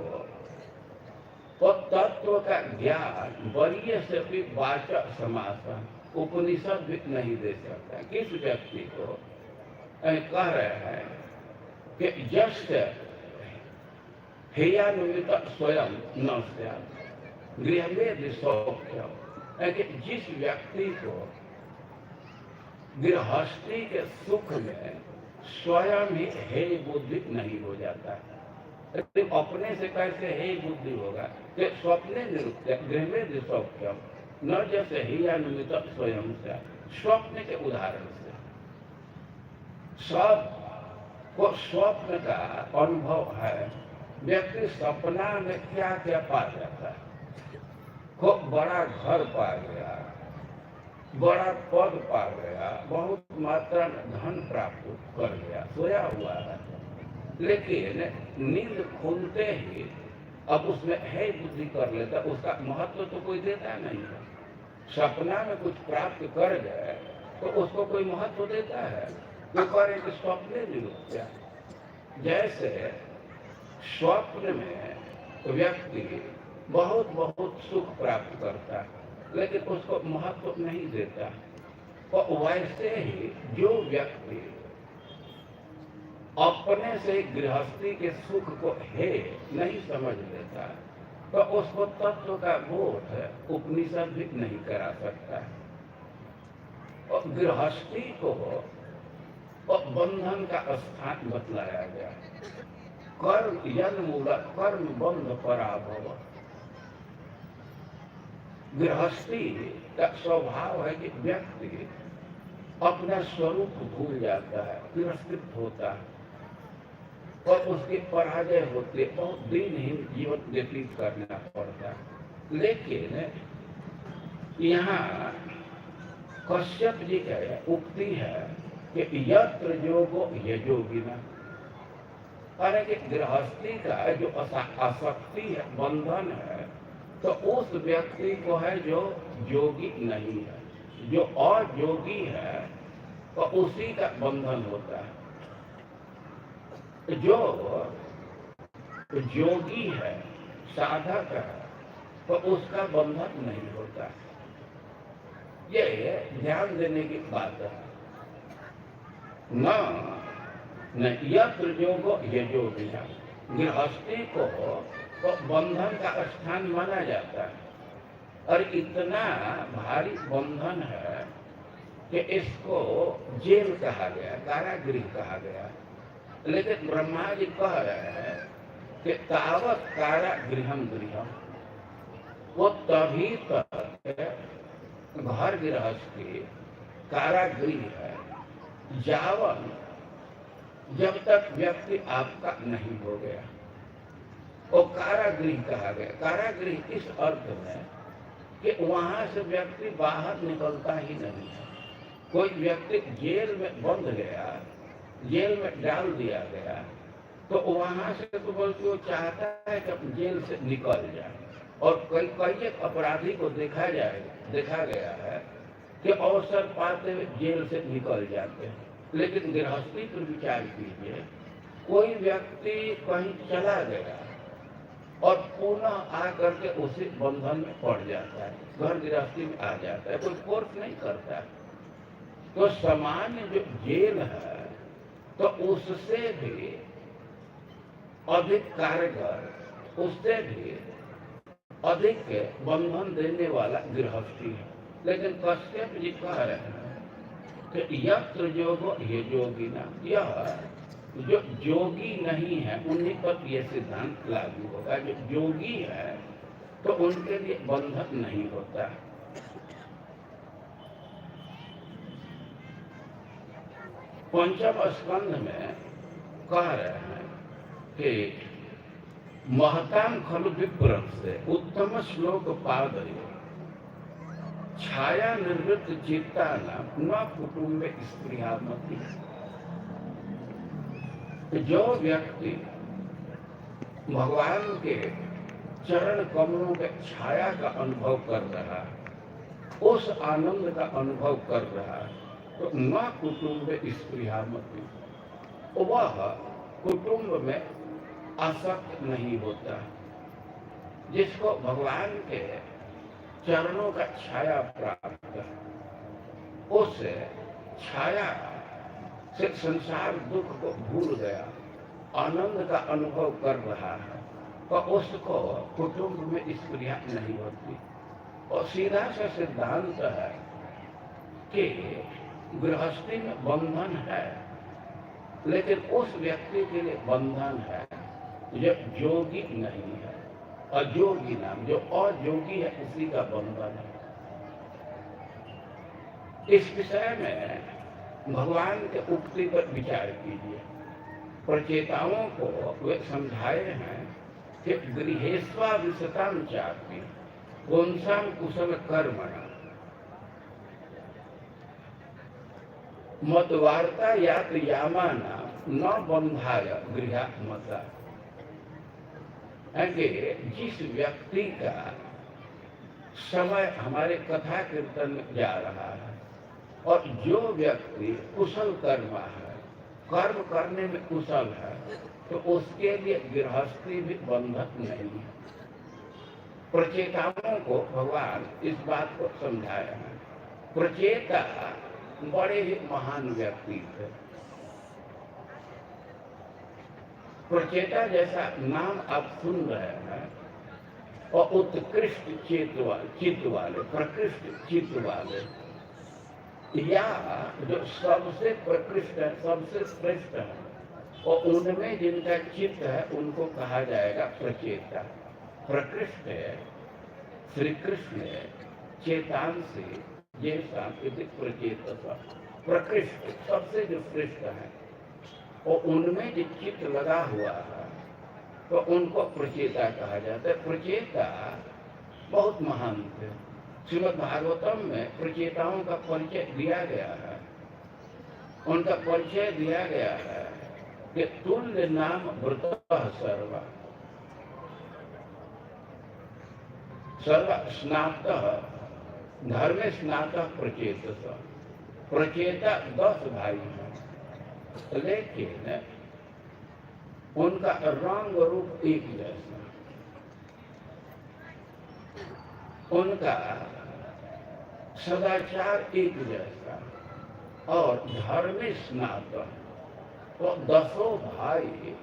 वो तत्व का ज्ञान वरीय से भी वाचक समासन उपनिषद भी नहीं दे सकता। किस व्यक्ति को कह रहे हैं कि जस्ट हेयानुमित स्वयं न गृह में सौख्यम, कि जिस व्यक्ति को गृहस्थी के सुख में स्वयं ही हे बुद्धि नहीं हो जाता है, तो अपने से कैसे हे बुद्धि होगा कि स्वप्ने निरुक्त गृह में सौख्यम न जैसे ही अनुमित स्वयं से, स्वप्न के उदाहरण से सब को स्वप्न का अनुभव है। व्यक्ति सपना में क्या क्या पा जाता है, खूब बड़ा घर पा गया, बड़ा पद पा गया, बहुत मात्रा में धन प्राप्त कर गया, सोया हुआ है, लेकिन नींद खुलते ही अब उसमें है बुद्धि कर लेता, उसका महत्व तो कोई देता नहीं है। सपना में कुछ प्राप्त कर गए तो उसको कोई महत्व देता है, तो करे कि स्वप्न निरुक्त्या। जैसे स्वप्न में व्यक्ति बहुत बहुत सुख प्राप्त करता है, लेकिन उसको महत्व नहीं देता, और वैसे ही जो व्यक्ति अपने से गृहस्थी के सुख को है नहीं समझ लेता, तो उसको तत्व का बोध उपनिषद भी नहीं करा सकता। और गृहस्थी को और बंधन का स्थान बतलाया गया। कर्म जन्मूल कर्म बंध पराभव। गृहस्थी का स्वभाव है कि व्यक्ति अपना स्वरूप भूल जाता है, तिरस्कृत होता है और उसकी पराजय होती है, बहुत दिनहीन जीवन व्यतीत करना पड़ता है। लेकिन यहाँ कश्यप जी का उक्ति है कि यत्र योगो यजोगिना, अरे कि गृहस्थी का जो आसक्ति है, बंधन है, तो उस व्यक्ति को है जो योगी नहीं है। जो अयोगी है तो उसी का बंधन होता है। जो योगी है, साधक है, तो उसका बंधन नहीं होता। ये ध्यान देने की बात है। न यत्र योगो यजोगिना, गृहस्थी को तो बंधन का स्थान माना जाता है और इतना भारी बंधन है कि इसको जेल कहा गया, कारागृह कहा गया। लेकिन ब्रह्मा जी कह रहे हैं कि तावत कारागृहम गृहम, वो तभी तक घर गृहस्थी कारागृह है जब तक व्यक्ति आपका नहीं हो गया। वो कारागृह कहा गया। कारागृह इस अर्थ में कि वहां से व्यक्ति बाहर निकलता ही नहीं है। कोई व्यक्ति जेल में बंद गया, जेल में डाल दिया गया, तो वहां से तो बल्कि वो चाहता है कि जेल से निकल जाए। और कई अपराधी को देखा गया है कि अवसर पाते हुए जेल से निकल जाते हैं। लेकिन गृहस्थी पर विचार कीजिए, कोई व्यक्ति कहीं चला गया और पुनः आकर के उसी बंधन में पड़ जाता है, घर गृहस्थी में आ जाता है, कोई फोर्स नहीं करता है। तो सामान्य जो जेल है तो उससे भी अधिक कारगर, उससे भी अधिक बंधन देने वाला गृहस्थी है। लेकिन कश्यप जी कह रहे हैं कि यत्र योगो यजोगिना, यह जो योगी नहीं है उन्हीं पर यह सिद्धांत लागू होगा। जो योगी है तो उनके लिए बंधन नहीं होता। पंचम स्कंध में कह रहे हैं कि महताम खलु विप्रम से उत्तम श्लोक पादय छाया निर्वृत्त चित्ता न कुटुंब स्पृहामति। जो व्यक्ति भगवान के चरण कमलों के छाया का अनुभव कर रहा है, उस आनंद का अनुभव कर रहा है, तो न कुटुंब स्पृहामति, वह कुटुंब में आसक्त नहीं होता। जिसको भगवान के चरणों का छाया प्राप्त है, उस छाया से संसार दुख को भूल गया, आनंद का अनुभव कर रहा है, तो उसको कुटुंब में स्पृहा नहीं होती। और सीधा सा सिद्धांत है कि गृहस्थी में बंधन है, लेकिन उस व्यक्ति के लिए बंधन है जो योगी नहीं है। अयोगी नाम, जो अयोगी है उसी का बंधन है। इस विषय में भगवान के उक्ति पर विचार कीजिए। प्रचेताओं को वे समझाए हैं कि गृहेस्वा विशताम चापी पुंसाम कुशल कर्मणा मद्वार्ता यात यामाना न बंधाय गृहात्मता। जिस व्यक्ति का समय हमारे कथा कीर्तन में जा रहा है और जो व्यक्ति कुशल कर्म है, कर्म करने में कुशल है, तो उसके लिए गृहस्थी भी बंधक नहीं है। प्रचेताओं को भगवान इस बात को समझाया है। प्रचेता बड़े ही महान व्यक्ति थे। प्रचेता जैसा नाम आप सुन रहे हैं, और उत्कृष्ट चित्त वाले, प्रकृष्ट चित्त वाले, या जो सबसे प्रकृष्ट है, सबसे श्रेष्ठ है, और उनमें जिनका चित्त है उनको कहा जाएगा प्रचेता। प्रकृष्ट है, श्री कृष्ण है, चेतान से ये सांकेतिक प्रचेत। प्रकृष्ट सबसे जो श्रेष्ठ है और उनमें जो चित्त लगा हुआ है तो उनको प्रचेता कहा जाता है। प्रचेता बहुत महान थे। श्रीमद् भागवतम में प्रचेताओं का परिचय दिया गया है। उनका परिचय दिया गया है कि तुल्य नाम वृतः सर्वा सर्व स्नातः धर्म स्नातः प्रचेत। प्रचेता 10 भाई हैं, लेकिन उनका रंग रूप एक जैसा, उनका सदाचार एक जैसा और धर्म स्नातः। तो 10 भाई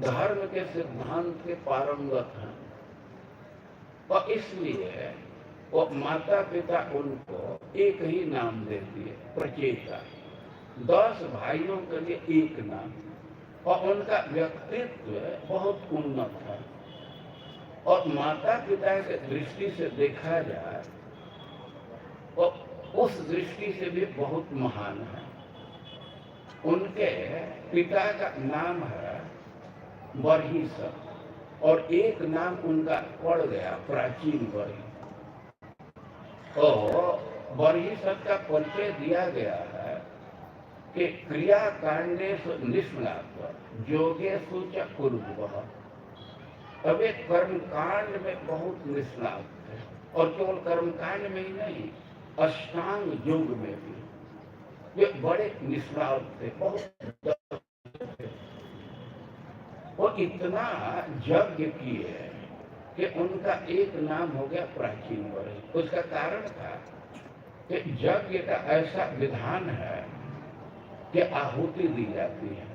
धर्म के सिद्धांत के पारंगत हैं और इसलिए वो माता पिता उनको एक ही नाम दे दिए, प्रचेता। 10 भाइयों के लिए एक नाम और उनका व्यक्तित्व बहुत उन्नत है और माता पिता के दृष्टि से देखा जाए और उस दृष्टि से भी बहुत महान है। उनके पिता का नाम है बर्हिसत और एक नाम उनका पड़ गया प्राचीन बर्ही। और बर्हिसत का परिचय दिया गया है कि क्रिया कांडेषु निष्णात योगेषु च कुर्वः। अब एक कर्मकांड में बहुत निष्णात थे और केवल कर्मकांड में ही नहीं, अष्टांग योग में भी वे बड़े निष्णात थे, बहुत वो इतना यज्ञ किए कि उनका एक नाम हो गया प्राचीन बर्ही। उसका कारण था कि यज्ञ का ऐसा विधान है कि आहुति दी जाती है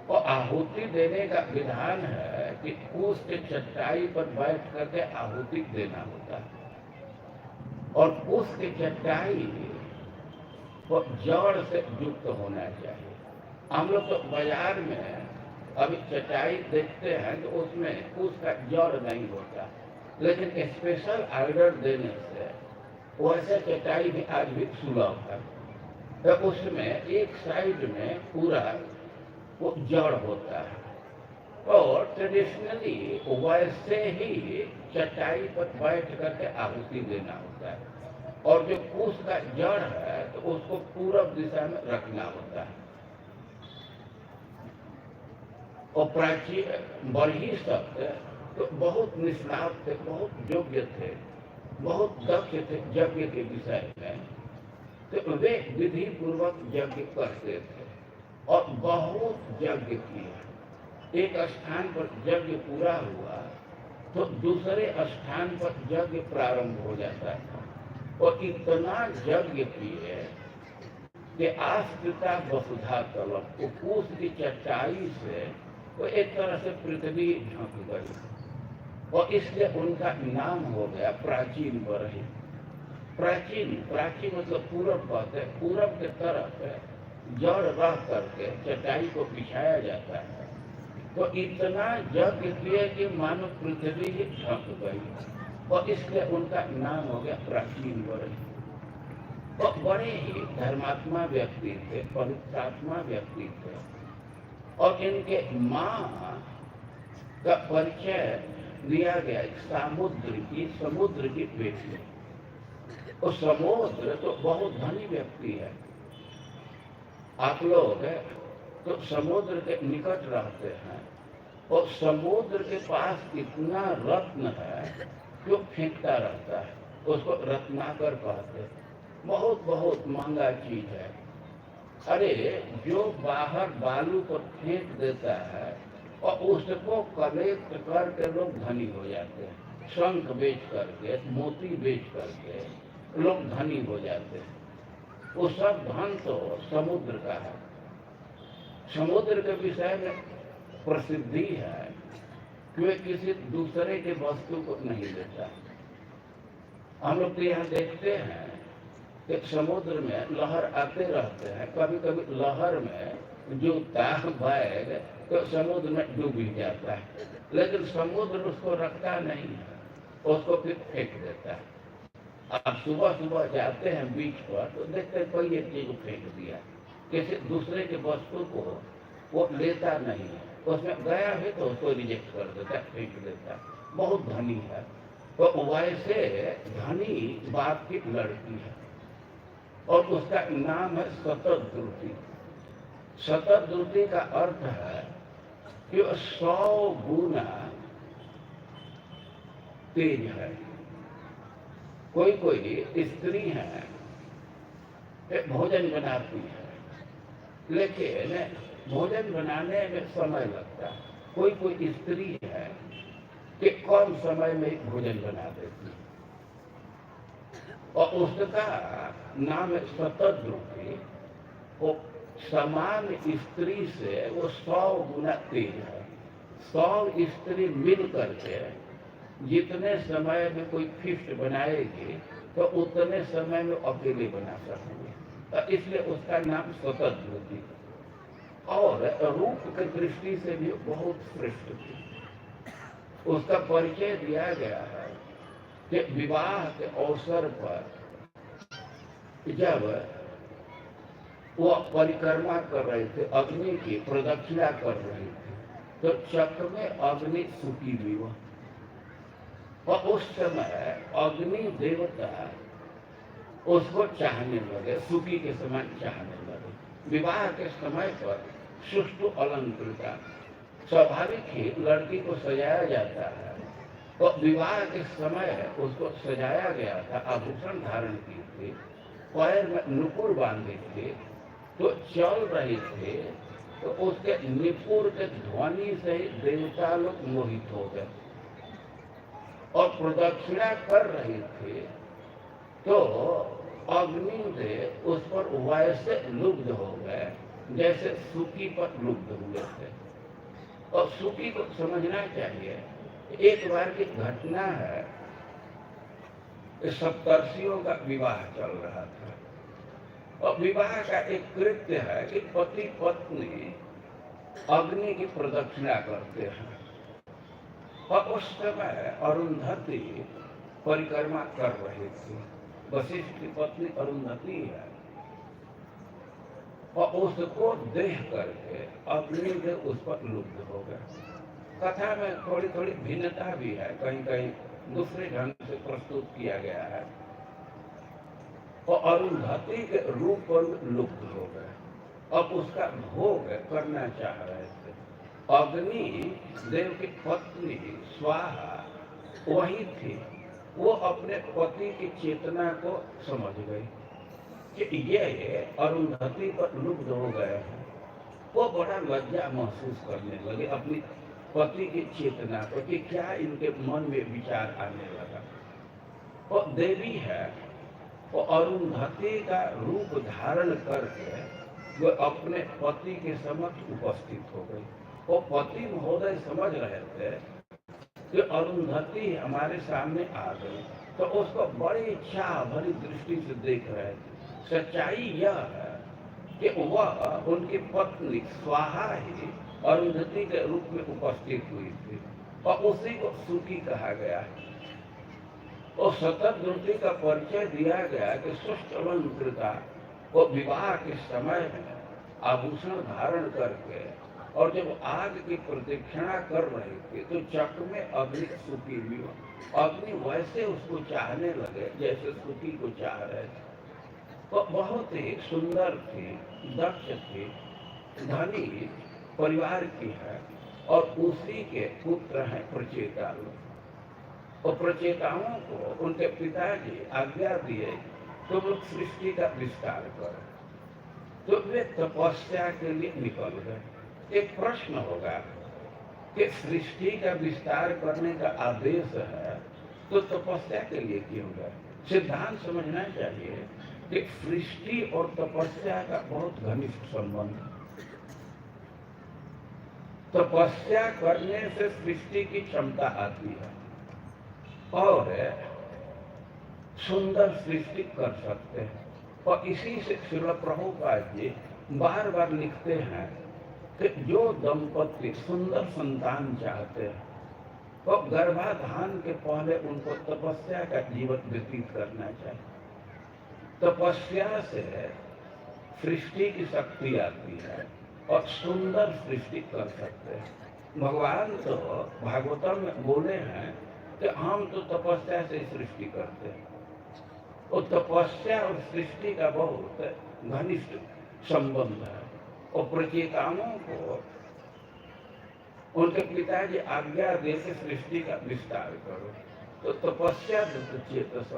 और आहुति देने का विधान है कि कूस के चट्टाई पर बैठ करके आहुति देना होता है और कूस की चट्टाई वो जड़ से युक्त होना चाहिए। हम लोग तो बाजार में अभी चटाई देखते हैं तो उसमें उसका जड़ नहीं होता, लेकिन स्पेशल ऑर्डर देने से वैसे चटाई भी आज भी सुलभ है। तो उसमें एक साइड में पूरा वो जड़ होता है और ट्रेडिशनली वैसे ही चटाई पर बैठ करके आहुति देना होता है और जो कूस का जड़ है तो उसको पूरब दिशा में रखना होता है। और प्राचीन बर्हिसत तो बहुत निष्णात थे, बहुत योग्य थे, बहुत दक्ष थे यज्ञ के विषय में। तो वे विधि पूर्वक यज्ञ करते थे और बहुत यज्ञ किए। एक स्थान पर यज्ञ पूरा हुआ तो दूसरे स्थान पर यज्ञ प्रारंभ हो जाता था और इतना यज्ञ किए कि आस्थिता वसुधा तलब, कूस की चट्टाई से वो एक तरह से पृथ्वी ढक गई और इसलिए उनका नाम हो गया प्राचीन बर्ही। प्राचीन प्राचीन मतलब पूरब बात है, पूरब के तरफ जड़ रह करके चटाई को बिछाया जाता है। तो इतना यज्ञ किए कि मानो पृथ्वी ही ढक गई और इसलिए उनका नाम हो गया प्राचीन बर्ही। और बड़े ही धर्मात्मा व्यक्ति थे, पवित्रात्मा व्यक्ति थे और इनके माँ का परिचय दिया गया समुद्र की बेटी। और समुद्र तो बहुत धनी व्यक्ति है। आप लोग तो समुद्र के निकट रहते हैं और समुद्र के पास इतना रत्न है जो फेंकता रहता है, उसको रत्नाकर कहते हैं। बहुत बहुत महंगा चीज है। अरे जो बाहर बालू पर फेंक देता है और उसको कलेक्ट करके लोग धनी हो जाते हैं। शंख बेच करके, मोती बेच करके लोग धनी हो जाते हैं। वो सब धन तो समुद्र का है। समुद्र के विषय में प्रसिद्धि है कि वे किसी दूसरे के वस्तु को नहीं लेता। हम लोग तो यहाँ देखते हैं कि समुद्र में लहर आते रहते हैं, कभी कभी लहर में जो बैग तो समुद्र में डूब ही जाता है, लेकिन समुद्र उसको रखता नहीं है, उसको फिर फेंक देता है। आप सुबह सुबह जाते हैं बीच पर तो देखते हैं कोई एक चीज फेंक दिया, किसी दूसरे के वस्तु को वो लेता नहीं है, उसमें गया है तो उसको रिजेक्ट कर देता है, फेंक देता है। बहुत धनी है, तो वैसे धनी बाप की लड़की है और उसका नाम है शतद्रुति। शतद्रुति का अर्थ है कि 100 गुना तेज है। कोई कोई स्त्री है भोजन बनाती है, लेकिन भोजन बनाने में समय लगता है। कोई कोई स्त्री है कि कम समय में भोजन बना देती है, और उसका नाम है शतद्रुति। वो समान स्त्री से वो 100 गुना तेज है। 100 स्त्री मिल करके जितने समय में कोई फिस्ट बनाएगी तो उतने समय में अकेले बना सकेंगे, तो इसलिए उसका नाम शतद्रुति। और रूप की दृष्टि से भी बहुत श्रेष्ठ थी। उसका परिचय दिया गया है कि विवाह के अवसर पर जब वो परिक्रमा कर रहे थे, अग्नि की प्रदक्षिणा कर रहे थे, तो चक्र में अग्नि सूखी हुई वह, और उस समय अग्नि देवता उसको चाहने लगे, सूखी के समान चाहने लगे। विवाह के समय पर सुष्टु अलंकृता, स्वाभाविक ही लड़की को सजाया जाता है, तो विवाह के समय उसको सजाया गया था, आभूषण धारण की थी, पैर में नुपुर बांधे थे, तो चल रहे थे, तो उसके नुपुर के ध्वनि से ही देवता लोग मोहित हो गए और प्रदक्षिणा कर रहे थे, तो अग्निदेव उस पर वैसे लुब्ध हो गए जैसे सूखी पर लुब्ध हुए थे। और सूखी को समझना चाहिए, एक बार की घटना है, सप्तर्षियों का विवाह चल रहा था, और विवाह का एक कृत्य है कि पति पत्नी अग्नि की प्रदक्षिणा करते हैं, और उस समय अरुंधति परिक्रमा कर रही थी। वशिष्ठ की पत्नी अरुंधति है, और उसको देख करके अग्निदेव उस पर लुब्ध हो गए। कथा में थोड़ी थोड़ी भिन्नता भी है, कहीं कहीं दूसरे ढंग से प्रस्तुत किया गया है, और अरुंधति के रूप पर लुप्त हो गए। अब उसका भोग करना चाह रहे थे। अग्नि देव की पत्नी स्वाहा वही थी, वो अपने पति की चेतना को समझ गई कि ये अरुंधति पर लुप्त हो गए हैं। वो बड़ा लज्जा महसूस करने लगे अपनी पति की चेतना को कि क्या इनके मन में विचार आने लगा। वो देवी है, वो अरुंधति का रूप धारण करके वो अपने पति के समक्ष उपस्थित हो गई। वो पति महोदय समझ रहे थे कि अरुंधति हमारे सामने आ गई, तो उसको बड़ी इच्छा भरी दृष्टि से देख रहे थे। सच्चाई यह है कि वह उनकी पत्नी स्वाहा ही अरुंधति के रूप में उपस्थित हुई थी, और उसी को सूखी कहा गया है। और शतद्रुति का परिचय दिया गया कि सुष्ट अलंकृता वो विवाह के समय में आभूषण धारण करके, और जब आग की प्रदक्षिणा कर रही थी तो चक्र में अग्नि सूखी हुई। अग्नि वैसे उसको चाहने लगे जैसे सूखी को चाह रहे थे। वो बहुत ही सुंदर थी, दक्ष थी, धनी परिवार की है, और उसी के पुत्र हैं प्रचेता लोग। और प्रचेताओं को उनके पिताजी आज्ञा दिए तो लोग सृष्टि का विस्तार करें, तो वे तपस्या के लिए निकल गए। एक प्रश्न होगा कि सृष्टि का विस्तार करने का आदेश है तो तपस्या के लिए क्यों गए? सिद्धांत समझना चाहिए कि सृष्टि और तपस्या का बहुत घनिष्ठ संबंध है। तपस्या करने से सृष्टि की क्षमता आती है और सुंदर सृष्टि कर सकते हैं। और इसी से श्रील प्रभुपाद जी बार बार लिखते हैं कि जो दंपति सुंदर संतान चाहते हैं तो गर्भाधान के पहले उनको तपस्या का जीवन व्यतीत करना चाहिए। तपस्या से सृष्टि की शक्ति आती है और सुंदर सृष्टि कर सकते हैं। भगवान तो भागवतम में बोले हैं कि हम तो तपस्या से सृष्टि करते हैं। और तपस्या और सृष्टि का बहुत घनिष्ठ संबंध है। और प्रचेताओं को उनके पिताजी आज्ञा दे के सृष्टि का विस्तार करो। तो तपस्या चेतस,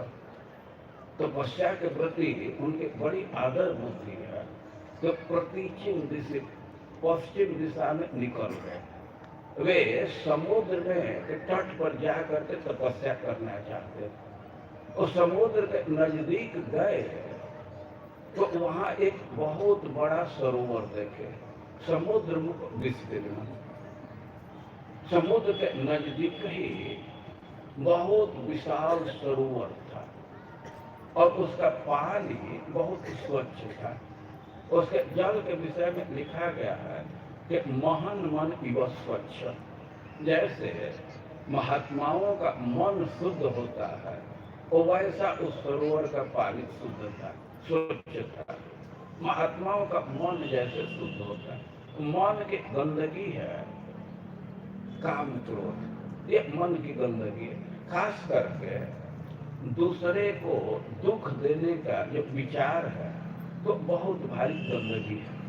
तपस्या के प्रति उनकी बड़ी आदर बुद्धि है। तो पश्चिम दिशा में निकल गए। वे समुद्र में के तट पर जा करके तपस्या करना चाहते थे। और समुद्र के नजदीक गए तो वहां एक बहुत बड़ा सरोवर देखे, समुद्र मुख विस्तीर्ण। समुद्र के नजदीक ही बहुत विशाल सरोवर था और उसका पानी बहुत स्वच्छ था। उसके जल के विषय में लिखा गया है कि महन मन इव स्वच्छ। जैसे महात्माओं का मन शुद्ध होता है और वैसा उस सरोवर का पानी शुद्ध था, स्वच्छ था। महात्माओं का मन जैसे शुद्ध होता है। मन की गंदगी है काम क्रोध, ये मन की गंदगी है। खास करके दूसरे को दुख देने का जो विचार है तो बहुत भारी गंदगी है।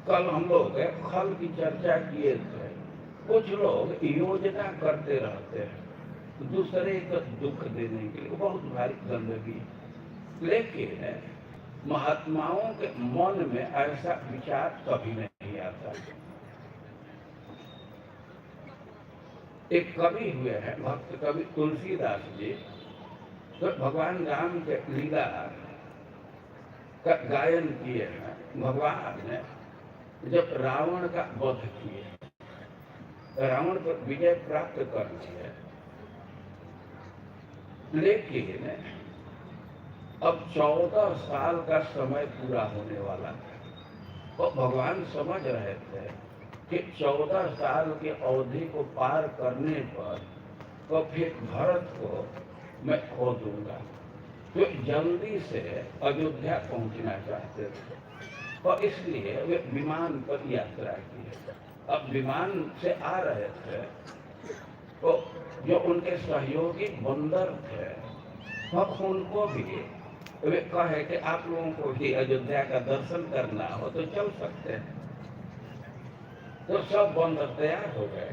कल हम लोग खल की चर्चा किए थे। कुछ लोग योजना करते रहते हैं दूसरे को दुख देने के लिए, बहुत भारी गंदगी। लेकिन महात्माओं के मन में ऐसा विचार कभी नहीं आता। एक कवि हुए हैं भक्त कवि तुलसीदास जी, तो भगवान राम के लीला का गायन किए हैं। भगवान ने जब रावण का वध किए, रावण पर विजय प्राप्त कर लिया, लेकिन अब 14 साल का समय पूरा होने वाला था। तो भगवान समझ रहे थे कि 14 साल की अवधि को पार करने पर तो फिर भरत को मैं खो दूंगा। तो जल्दी से अयोध्या पहुंचना चाहते थे और इसलिए वे विमान पर यात्रा की। अब विमान से आ रहे थे तो जो उनके सहयोगी बंदर थे अब उनको भी वे कहे कि आप लोगों को भी अयोध्या का दर्शन करना हो तो चल सकते हैं। तो सब बंदर तैयार हो गए।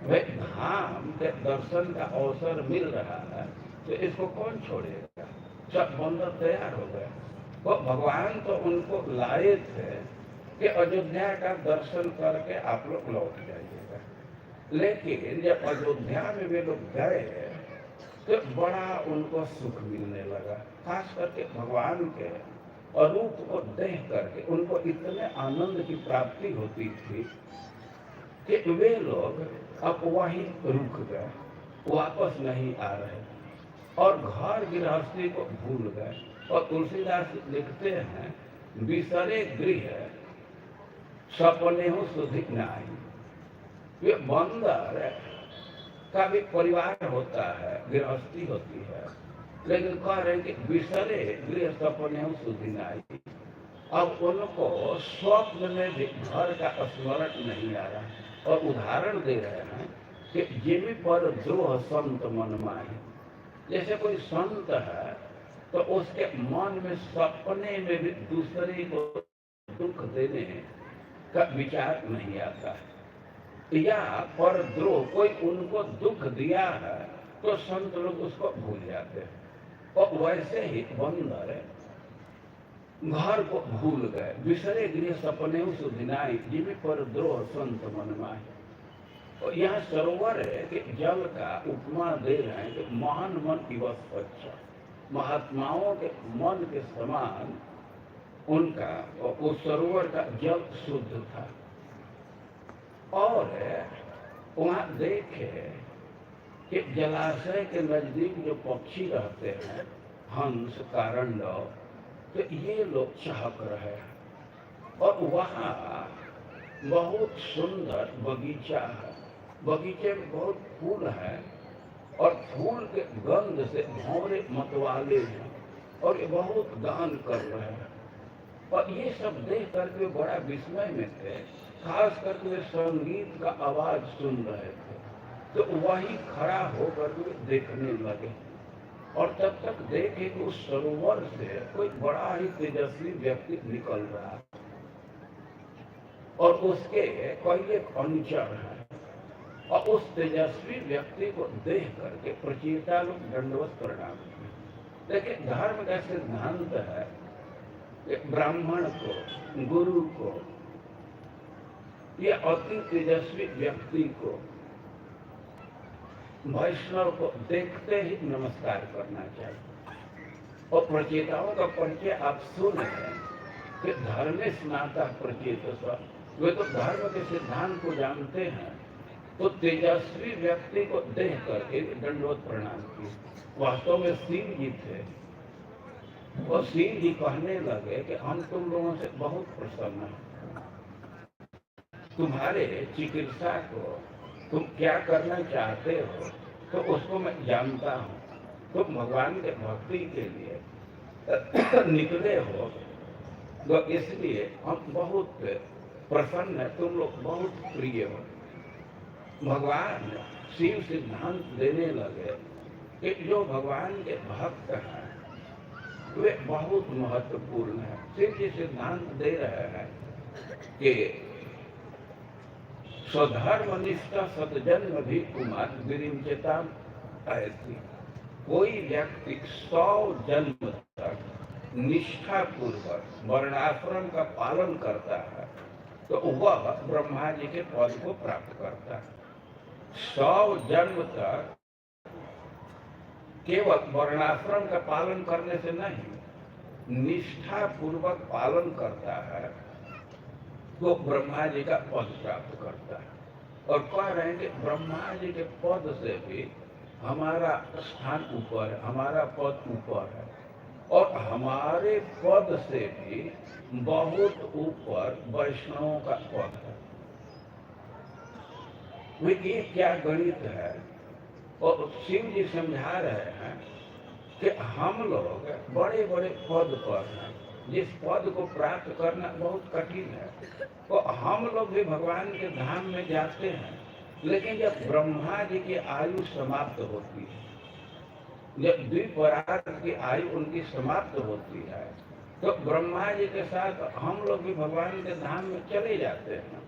वे धाम के दर्शन का अवसर मिल रहा है तो इसको कौन छोड़ेगा। सब बंदर तैयार हो गए। तो भगवान तो उनको लाए थे कि अयोध्या का दर्शन करके आप लोग लौट जाइएगा। लेकिन जब अयोध्या में वे लोग गए तो बड़ा उनको सुख मिलने लगा। खास करके भगवान के अरूप को देख करके उनको इतने आनंद की प्राप्ति होती थी कि वे लोग अब वहीं रुक गए, वापस नहीं आ रहे और घर गृहस्थी को भूल गए। और तुलसीदास लिखते हैं बिसरे गृह सपने हो सुधिक नाई। वे बंदर का भी परिवार होता है, गृहस्थी होती है, लेकिन कह रहे हैं कि बिसरे गृह सपने हो सुधि नाई। अब उनको स्वप्न में भी घर का स्मरण नहीं आ रहा। और उदाहरण दे रहे हैं कि जिमि पर द्रोह संत मन माही। जैसे कोई संत है तो उसके मन में सपने में भी दूसरे को दुख देने का विचार नहीं आता है। या पर द्रोह कोई उनको दुख दिया है तो संत लोग उसको भूल जाते हैं। और वैसे ही बंदर घर को भूल गए। बिसरे गृह सपने सुधिनाई जिमि पर द्रोह संत मन माही। और यहाँ सरोवर है कि जल का उपमा दे रहे हैं कि महान मन इव स्वच्छ। महात्माओं के मन के समान उनका और उस सरोवर का जल शुद्ध था। और वहां देखे कि जलाशय के नजदीक जो पक्षी रहते हैं हंस कारंडव, तो ये लोग चहक रहे हैं। और वहाँ बहुत सुंदर बगीचा है, बगीचे में बहुत फूल है और फूल के गंध से भौरे मतवाले हैं और ये बहुत गान कर रहे हैं। और ये सब देख करके बड़ा विस्मय में थे, खास करके वे संगीत का आवाज सुन रहे थे। तो वही खड़ा होकर के देखने लगे और तब तक देखे कि उस सरोवर से कोई बड़ा ही तेजस्वी व्यक्ति निकल रहा है और उसके कई अनुचर हैं। और उस तेजस्वी व्यक्ति को देख करके प्रचेता लोग दंडवत प्रणाम किए। लेकिन धर्म का सिद्धांत है कि ब्राह्मण को, गुरु को या अति तेजस्वी व्यक्ति को, वैष्णव को देखते ही नमस्कार करना चाहिए। और प्रचेताओं का परिचय आप सुन रहे हैं कि धर्म स्नाता प्रचेत, वे तो धर्म के सिद्धांत को जानते हैं। तो तेजस्वी व्यक्ति को देख करके दंडवत प्रणाम किए। वास्तव में शिव जी थे और शिव जी कहने लगे कि हम तुम लोगों से बहुत प्रसन्न हैं, तुम्हारे चिकित्सा को तुम क्या करना चाहते हो तो उसको मैं जानता हूँ। तुम भगवान के भक्ति के लिए निकले हो, तो इसलिए हम बहुत प्रसन्न है, तुम लोग बहुत प्रिय हो। भगवान शिव सिद्धांत देने लगे कि जो भगवान के भक्त हैं वे बहुत महत्वपूर्ण है। शिव जी सिद्धांत दे रहे हैं कि स्वधर्मनिष्ठ सतजन्म भी कुमार विरिंचता ऐसी। कोई व्यक्ति 100 जन्म तक निष्ठा पूर्वक वर्णाश्रम का पालन करता है तो वह ब्रह्मा जी के पद को प्राप्त करता है। 100 जन्म तक केवल वर्णाश्रम का पालन करने से नहीं, निष्ठा पूर्वक पालन करता है तो ब्रह्मा जी का पद प्राप्त करता है। और कह रहे हैं कि ब्रह्मा जी के पद से भी हमारा स्थान ऊपर है, हमारा पद ऊपर है और हमारे पद से भी बहुत ऊपर वैष्णवों का पद है। ये क्या गणित है। और शिव जी समझा रहे हैं कि हम लोग बड़े बड़े पद पर हैं, जिस पद को प्राप्त करना बहुत कठिन है। तो हम लोग भी भगवान के धाम में जाते हैं, लेकिन जब ब्रह्मा जी की आयु समाप्त होती है, जब द्विपराग की आयु उनकी समाप्त होती है, तो ब्रह्मा जी के साथ हम लोग भी भगवान के धाम में चले जाते हैं।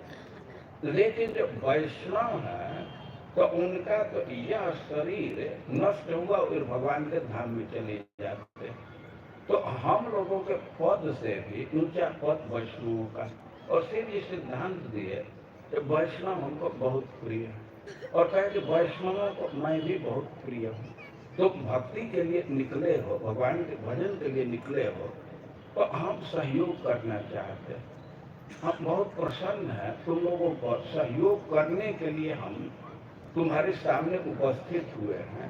लेकिन जो वैष्णव है तो उनका तो यह शरीर नष्ट हुआ और भगवान के धाम में चले जाते हैं। तो हम लोगों के पद से भी ऊंचा पद वैष्णवों का। और शिव जी सिद्धांत दिए कि वैष्णव हमको बहुत प्रिय है और कहे कि वैष्णवों को मैं भी बहुत प्रिय हूँ। तो भक्ति के लिए निकले हो, भगवान के भजन के लिए निकले हो, तो हम सहयोग करना चाहते हैं। हम बहुत प्रसन्न हैं तुम लोगों पर सहयोग करने के लिए हम तुम्हारे सामने उपस्थित हुए हैं।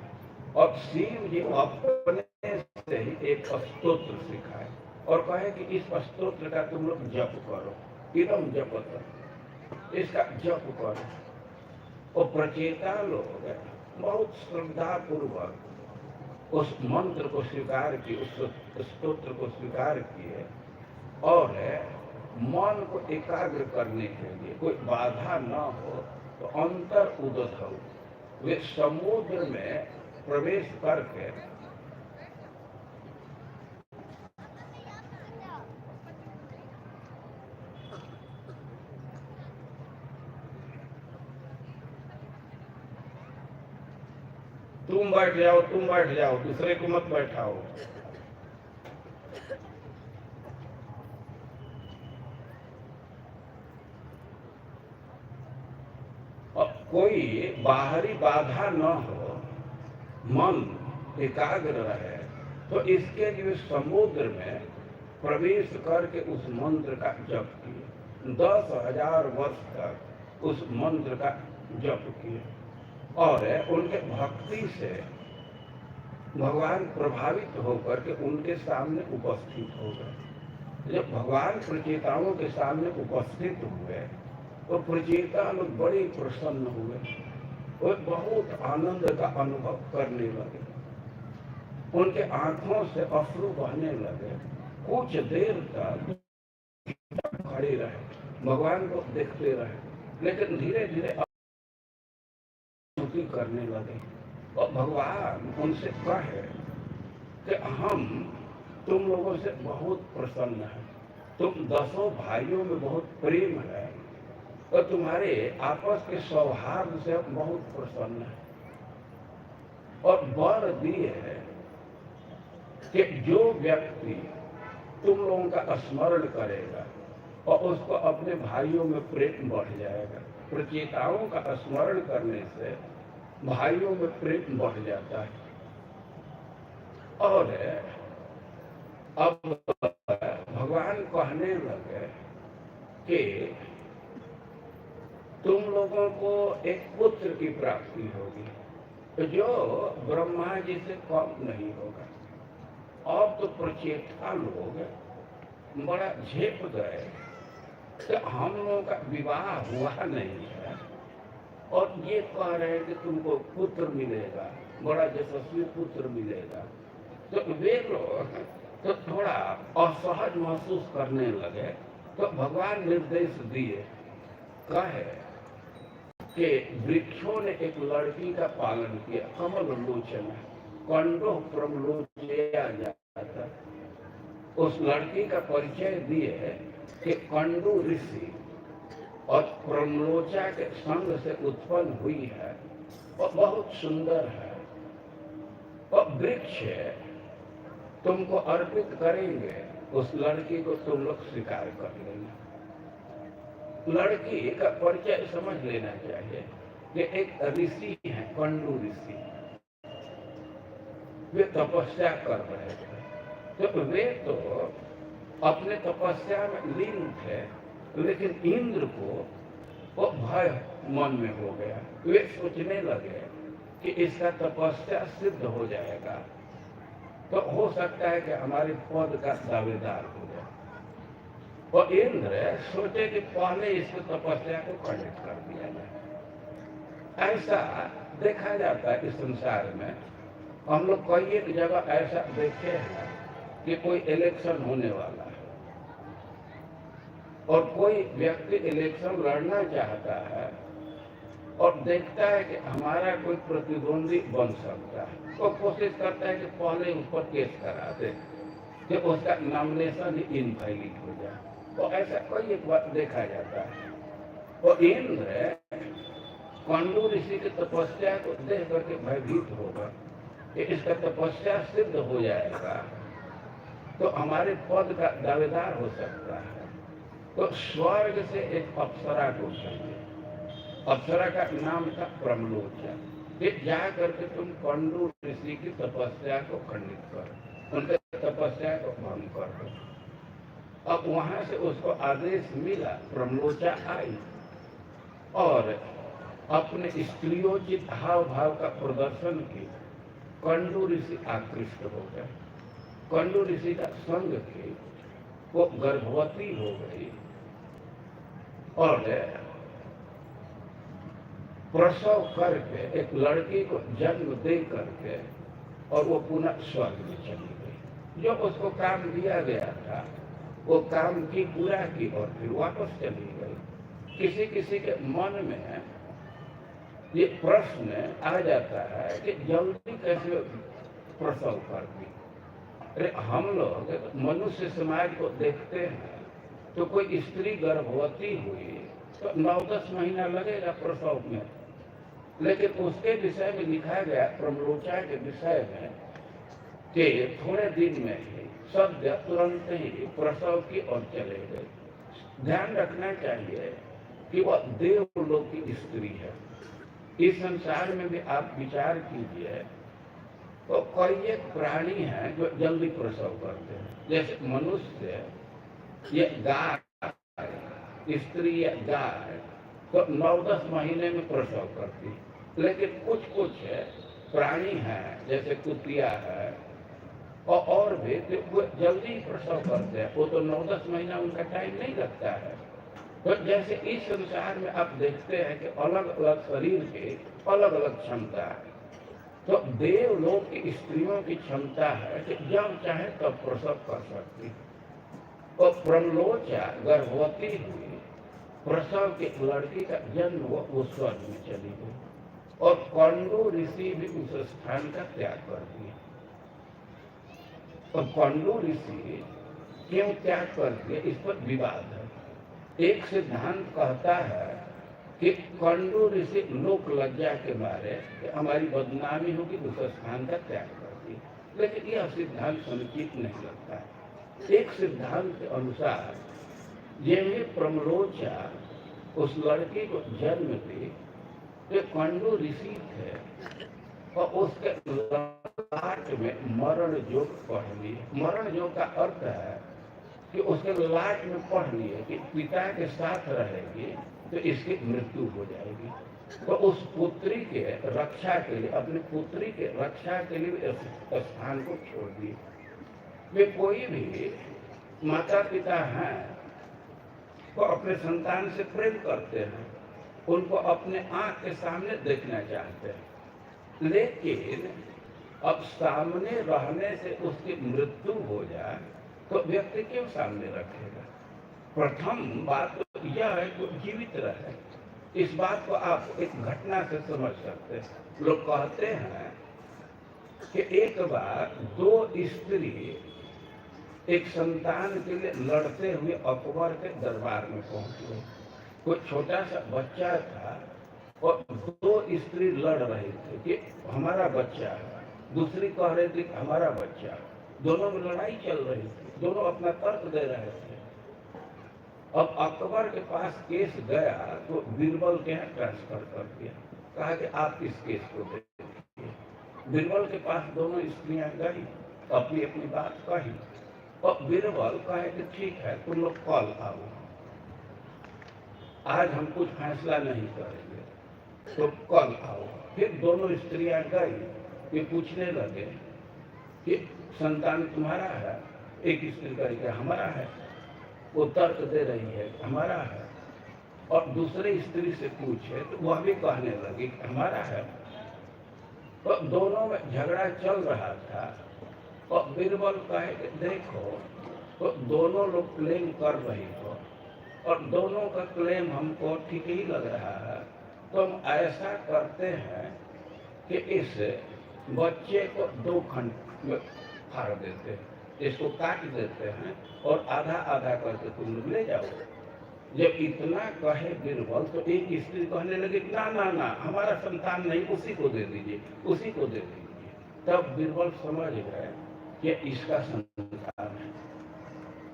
और शिव जी अपने से ही एक स्तोत्र सिखाए और कहे कि इस स्तोत्र का तुम लोग जप करो, इदम जप करो, इसका जप करो। और प्रचेता लोग बहुत श्रद्धा पूर्वक उस मंत्र को स्वीकार किए, उस स्तोत्र को स्वीकार किए और मन को एकाग्र करने के लिए कोई बाधा न हो तो अंतर उदत हो वे समुद्र में प्रवेश करके तुम बैठ जाओ, दूसरे को मत बैठाओ। कोई बाहरी बाधा न हो, मन एकाग्र रहे, तो इसके लिए समुद्र में प्रवेश करके उस मंत्र का जप किए। 10,000 वर्ष तक उस मंत्र का जप किए और उनके भक्ति से भगवान प्रभावित होकर के उनके सामने उपस्थित हो गए। जब भगवान प्रचेताओं के सामने उपस्थित हुए तो प्रचेता लोग बड़े प्रसन्न हुए, वो बहुत आनंद का अनुभव करने लगे, उनके आंखों से अश्रु बहने लगे। कुछ देर तक खड़े रहे, भगवान को देखते रहे, लेकिन धीरे धीरे स्तुति करने लगे और भगवान उनसे कहे कि हम तुम लोगों से बहुत प्रसन्न हैं, तुम 10 भाइयों में बहुत प्रेम है और तुम्हारे आपस के सौहार्द से बहुत प्रसन्न है, और वर दिए है कि जो व्यक्ति तुम लोगों का स्मरण करेगा और उसको अपने भाइयों में प्रेम बढ़ जाएगा। प्रचेताओं का स्मरण करने से भाइयों में प्रेम बढ़ जाता है। और अब भगवान कहने लगे कि तुम लोगों को एक पुत्र की प्राप्ति होगी जो ब्रह्मा जी से कम नहीं होगा। अब तो प्रचेता लोग बड़ा झेप गए कि हम लोगों का विवाह हुआ नहीं है और ये कह रहे हैं कि तुमको पुत्र मिलेगा, बड़ा यशस्वी पुत्र मिलेगा। तो वे लोग तो थोड़ा असहज महसूस करने लगे। तो भगवान निर्देश दिए, कहे कि वृक्षों ने एक लड़की का पालन किया, कमल लोचन, कंडो प्रमलोचया जाता। उस लड़की का परिचय दिए कि कंडू ऋषि और प्रमलोचा के संग से उत्पन्न हुई है और बहुत सुंदर है, और वृक्ष तुमको अर्पित करेंगे, उस लड़की को तुम लोग स्वीकार कर लेना। लड़की का परिचय समझ लेना चाहिए कि एक ऋषि है, कंडू ऋषि, वे तपस्या कर रहे थे। तो वे तो अपने तपस्या में लीन थे, लेकिन इंद्र को वो भय मन में हो गया। वे सोचने लगे कि इसका तपस्या सिद्ध हो जाएगा तो हो सकता है कि हमारे पद का दावेदार हो जाए। और इंद्र सोचे कि पहले इसकी तपस्या को खंडित कर दिया जाए। ऐसा देखा जाता है इस संसार में। हम लोग कई एक जगह ऐसा देखे हैं कि कोई इलेक्शन होने वाला है और कोई व्यक्ति इलेक्शन लड़ना चाहता है और देखता है कि हमारा कोई प्रतिद्वंदी बन सकता है, वो कोशिश करता है कि पहले ऊपर केस करा दे कि उसका नॉमिनेशन ही इनवैलिड हो जाए। तो ऐसा कई एक बार देखा जाता है। और इंद्र कंडू ऋषि की तपस्या को देख करके भयभीत होगा कि इसका तपस्या सिद्ध हो जाएगा तो हमारे पद का दावेदार हो सकता है। तो स्वर्ग से एक अप्सरा को चाहिए। अप्सरा का नाम था प्रमलोचा। ये जा करके तुम कंडू ऋषि की तपस्या को खंडित करो, उनके तपस्या को भंग कर दो। अब वहां से उसको आदेश मिला, प्रमलोचा आई और अपने स्त्रियोचित हाव भाव का प्रदर्शन की। कंडू ऋषि आकृष्ट हो गए, कंडू ऋषि का संग की, वो गर्भवती हो गई और प्रसव करके एक लड़की को जन्म दे करके और वो पुनः स्वर्ग में चली गई। जो उसको काम दिया गया था वो काम की पूरा की और फिर वापस चली गई। किसी किसी के मन में ये प्रश्न आ जाता है कि जल्दी कैसे प्रसव करती। अरे हम लोग मनुष्य समाज को देखते हैं तो कोई स्त्री गर्भवती हुई तो 9-10 महीना लगेगा प्रसव में, लेकिन उसके विषय में लिखा गया प्रमलोचा के विषय में कि थोड़े दिन में ही सद्य तुरंत ही प्रसव की ओर चले गए। ध्यान रखना चाहिए कि वह देवलोक की स्त्री है। इस संसार में भी आप विचार कीजिए तो कई एक प्राणी हैं जो जल्दी प्रसव करते हैं, जैसे मनुष्य ये गाय, स्त्री या गाय तो 9-10 महीने में प्रसव करती, लेकिन कुछ प्राणी हैं जैसे कुतिया है और भी, तो वो जल्दी प्रसव करते हैं, वो तो 9-10 महीना उनका टाइम नहीं लगता है। तो जैसे इस संसार में आप देखते हैं कि अलग अलग शरीर के अलग अलग क्षमता है। तो देवलोक की स्त्रियों की क्षमता है कि जब चाहे तब प्रसव कर सकती। और प्रलोचा गर्भवती हुई, प्रसव की लड़की का जन्म हुआ, वो स्वर्ग में चली गई। और कौंडू ऋषि भी उस स्थान का त्याग कर दिया। और कौंडू ऋषि क्यों त्याग कर दिया, इस पर विवाद है। एक सिद्धांत कहता है कि कौंडू ऋषि लोक लज्जा के मारे कि हमारी बदनामी होगी, उस स्थान का त्याग कर दिया, लेकिन यह सिद्धांत समुचित नहीं लगता है। एक सिद्धांत के अनुसार ये प्रमलोचा उस लड़की को जन्म दी, तो कौंडू ऋषि थे और उसके लाट में मरण योग पढ़ लिए। मरण योग का अर्थ है कि उसके लाट में पढ़ लिए कि पिता के साथ रहेगी तो इसकी मृत्यु हो जाएगी। तो उस पुत्री के रक्षा के लिए, अपनी पुत्री के रक्षा के लिए इस स्थान को छोड़ दिए। वे कोई भी माता पिता हैं वो अपने संतान से प्रेम करते हैं, उनको अपने आंख के सामने देखना चाहते हैं, लेकिन अब सामने रहने से उसकी मृत्यु हो जाए तो व्यक्ति क्यों सामने रखेगा। प्रथम बात तो यह है कि जीवित रहे। इस बात को आप एक घटना से समझ सकते हैं। लोग कहते हैं कि एक बार 2 स्त्री एक संतान के लिए लड़ते हुए अकबर के दरबार में पहुंचे। कोई छोटा सा बच्चा था और 2 स्त्री लड़ रही थी कि हमारा बच्चा है, दूसरी कह रही थी हमारा बच्चा। दोनों में लड़ाई चल रही थी, दोनों अपना तर्क दे रहे थे। अब अकबर के पास केस गया तो बीरबल के यहाँ ट्रांसफर कर दिया, कहा कि आप इस केस को देखिए। बीरबल के पास दोनों स्त्रियां गई, अपनी अपनी बात कही और बीरबल कहे कि ठीक है, तुम लोग कल आओ, आज हम कुछ फैसला नहीं करेंगे, तो कल आओ। फिर दोनों स्त्रियां गई, ये पूछने लगे कि संतान तुम्हारा है। एक स्त्री कहेगी हमारा है, वो तर्क दे रही है हमारा है। और दूसरे स्त्री से पूछे तो वह भी कहने लगी हमारा है। तो दोनों में झगड़ा चल रहा था और बीरबल कहे कि देखो, तो दोनों लोग क्लेम कर रही हो और दोनों का क्लेम हमको ठीक ही लग रहा है, तो हम ऐसा करते हैं कि इस बच्चे को 2 खंड में फाड़ देते हैं, इसको काट देते हैं और आधा आधा करके तुम लोग ले जाओ। जब इतना कहे बीरबल तो एक स्त्री कहने लगी ना ना ना, हमारा संतान नहीं, उसी को दे दीजिए, उसी को दे दीजिए। तब बीरबल समझ गए कि इसका संतान है।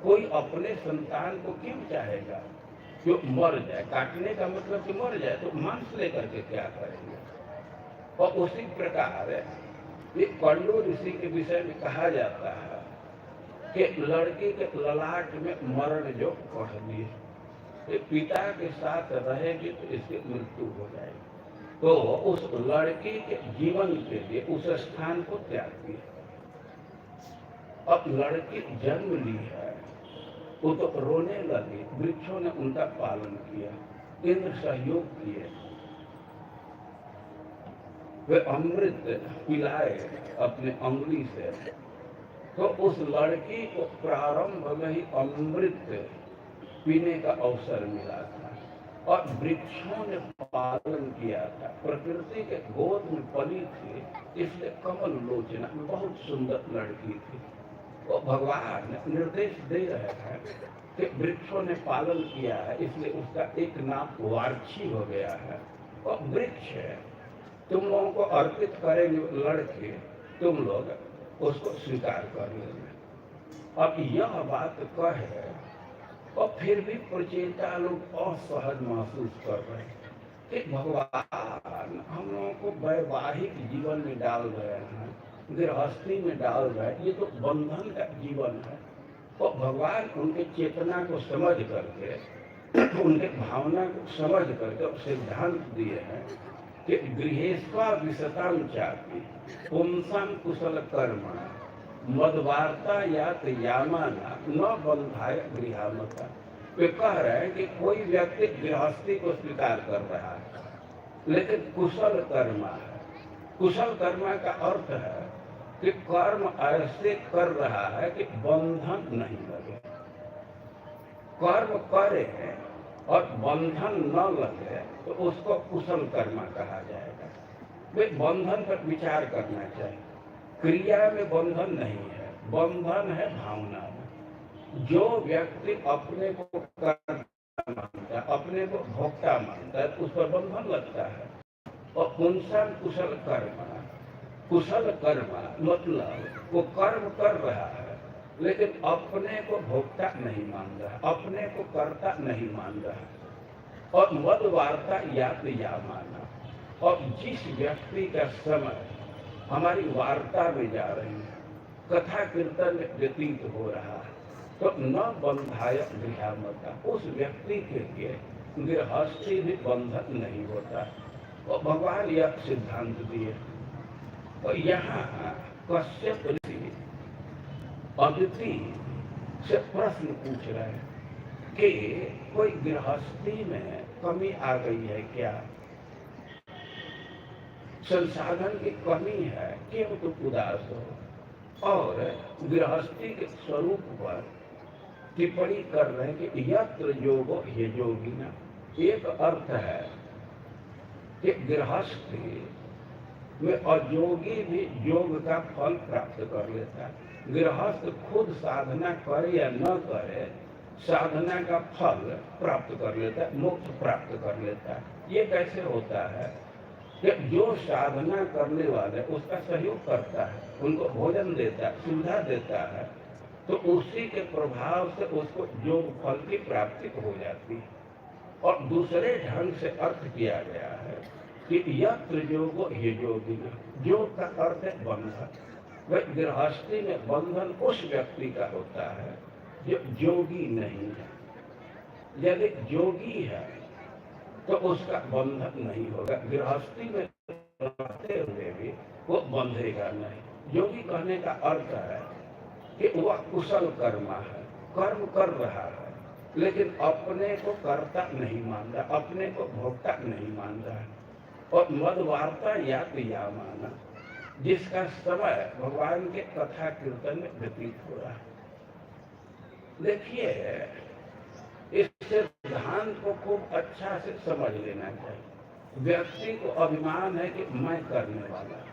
कोई अपने संतान को क्यों चाहेगा जो मर जाए। काटने का मतलब कि मर जाए, तो मांस लेकर के क्या करेंगे। और उसी प्रकार ये कौंडू ऋषि के विषय में कहा जाता है कि लड़की के ललाट में मरण जो पढ़ लिए, पिता के साथ रहेगी तो इसकी मृत्यु हो जाएगी। तो उस लड़की के जीवन के लिए उस स्थान को त्याग दिया। अब लड़की जन्म ली है, वो तो रोने लगी, वृक्षों ने उनका पालन किया, इंद्र सहयोग किए, वे अमृत पिलाए अपने अंगुली से। तो उस लड़की को प्रारंभ में ही अमृत पीने का अवसर मिला था और वृक्षों ने पालन किया था। प्रकृति के गोद में पली थी, इसलिए कमल लोचना बहुत सुंदर लड़की थी। वो भगवान निर्देश दे रहे हैं कि वृक्षों ने पालन किया है, इसलिए उसका एक नाम वार्छी हो गया है। और वृक्ष तुम लोगों को अर्पित करेंगे लड़के, तुम लोग उसको स्वीकार कर लेंगे। अब यह बात कहे और फिर भी प्रचेता लोग असहज महसूस कर रहे हैं कि भगवान हम लोगों को वैवाहिक जीवन में डाल रहे हैं, गृहस्थी में डाल रहे हैं, ये तो बंधन का जीवन है। और भगवान उनके चेतना को समझ करके, उनके भावना को समझ करके सिद्धांत दिए हैं कि गृहेस्वा विशतां चापि पुंसां कुशल कर्म मदवार्ता यात यामाना न बंधाय गृहामता। वे कह रहे हैं कि कोई व्यक्ति गृहस्थी को स्वीकार कर रहा है लेकिन कुशल कर्मा है। कुशल कर्मा का अर्थ है कि कर्म ऐसे कर रहा है कि बंधन नहीं लगे। कर्म करे और बंधन न लगे तो उसको कुशल कर्मा कहा जाएगा। वे बंधन पर विचार करना चाहिए। क्रिया में बंधन नहीं है, बंधन है भावना में। जो व्यक्ति अपने को कर्ता मानता है, अपने को भोक्ता मानता है, उस पर बंधन लगता है। और पुंसन कुशल कर्म, कुशल कर्म मतलब वो कर्म कर रहा है लेकिन अपने को भोक्ता नहीं मान रहा, अपने को कर्ता नहीं मान रहा। और मद वार्ता यात या माना। और जिस व्यक्ति का समय हमारी वार्ता में जा रही है, कथा कीर्तन में व्यतीत हो रहा है, तो न बंधाय गृहामता, उस व्यक्ति के लिए गृहस्थी भी बंधन नहीं होता। और भगवान यह सिद्धांत दिए। और यहाँ कश्यप ऋषि अदिति से प्रश्न पूछ रहे हैं कि कोई गृहस्थी में कमी आ गई है क्या, संसाधन की कमी है, क्यों तुम उदास हो। और गृहस्थी के स्वरूप पर टिप्पणी कर रहे हैं कि यत्र योगो ये योगिना। एक अर्थ है कि गृहस्थी में अयोगी भी योग का फल प्राप्त कर लेता है। गृहस्थ खुद साधना करे या न करे, साधना का फल प्राप्त कर लेता है, मोक्ष प्राप्त कर लेता है। ये कैसे होता है कि जो साधना करने वाले उसका सहयोग करता है, उनको भोजन देता है, सुविधा देता है, तो उसी के प्रभाव से उसको योग फल की प्राप्ति हो जाती है। और दूसरे ढंग से अर्थ किया गया है कि यत्र योगो ये योगिना। योग का अर्थ है बंधन। वह गृहस्थी में बंधन उस व्यक्ति का होता है जो योगी नहीं है। यदि योगी है तो उसका बंधन नहीं होगा। गृहस्थी में रहते हुए भी वो बंधेगा नहीं। योगी कहने का अर्थ है कि वह कुशल कर्मा है, कर्म कर रहा है लेकिन अपने को कर्ता नहीं मान रहा, अपने को भोक्ता नहीं मान रहा है। और मदवार्ता यात या माना, जिसका समय भगवान के कथा कीर्तन में व्यतीत हो रहा है। देखिए, इस सिद्धांत को खूब अच्छा से समझ लेना चाहिए। व्यक्ति को अभिमान है कि मैं करने वाला,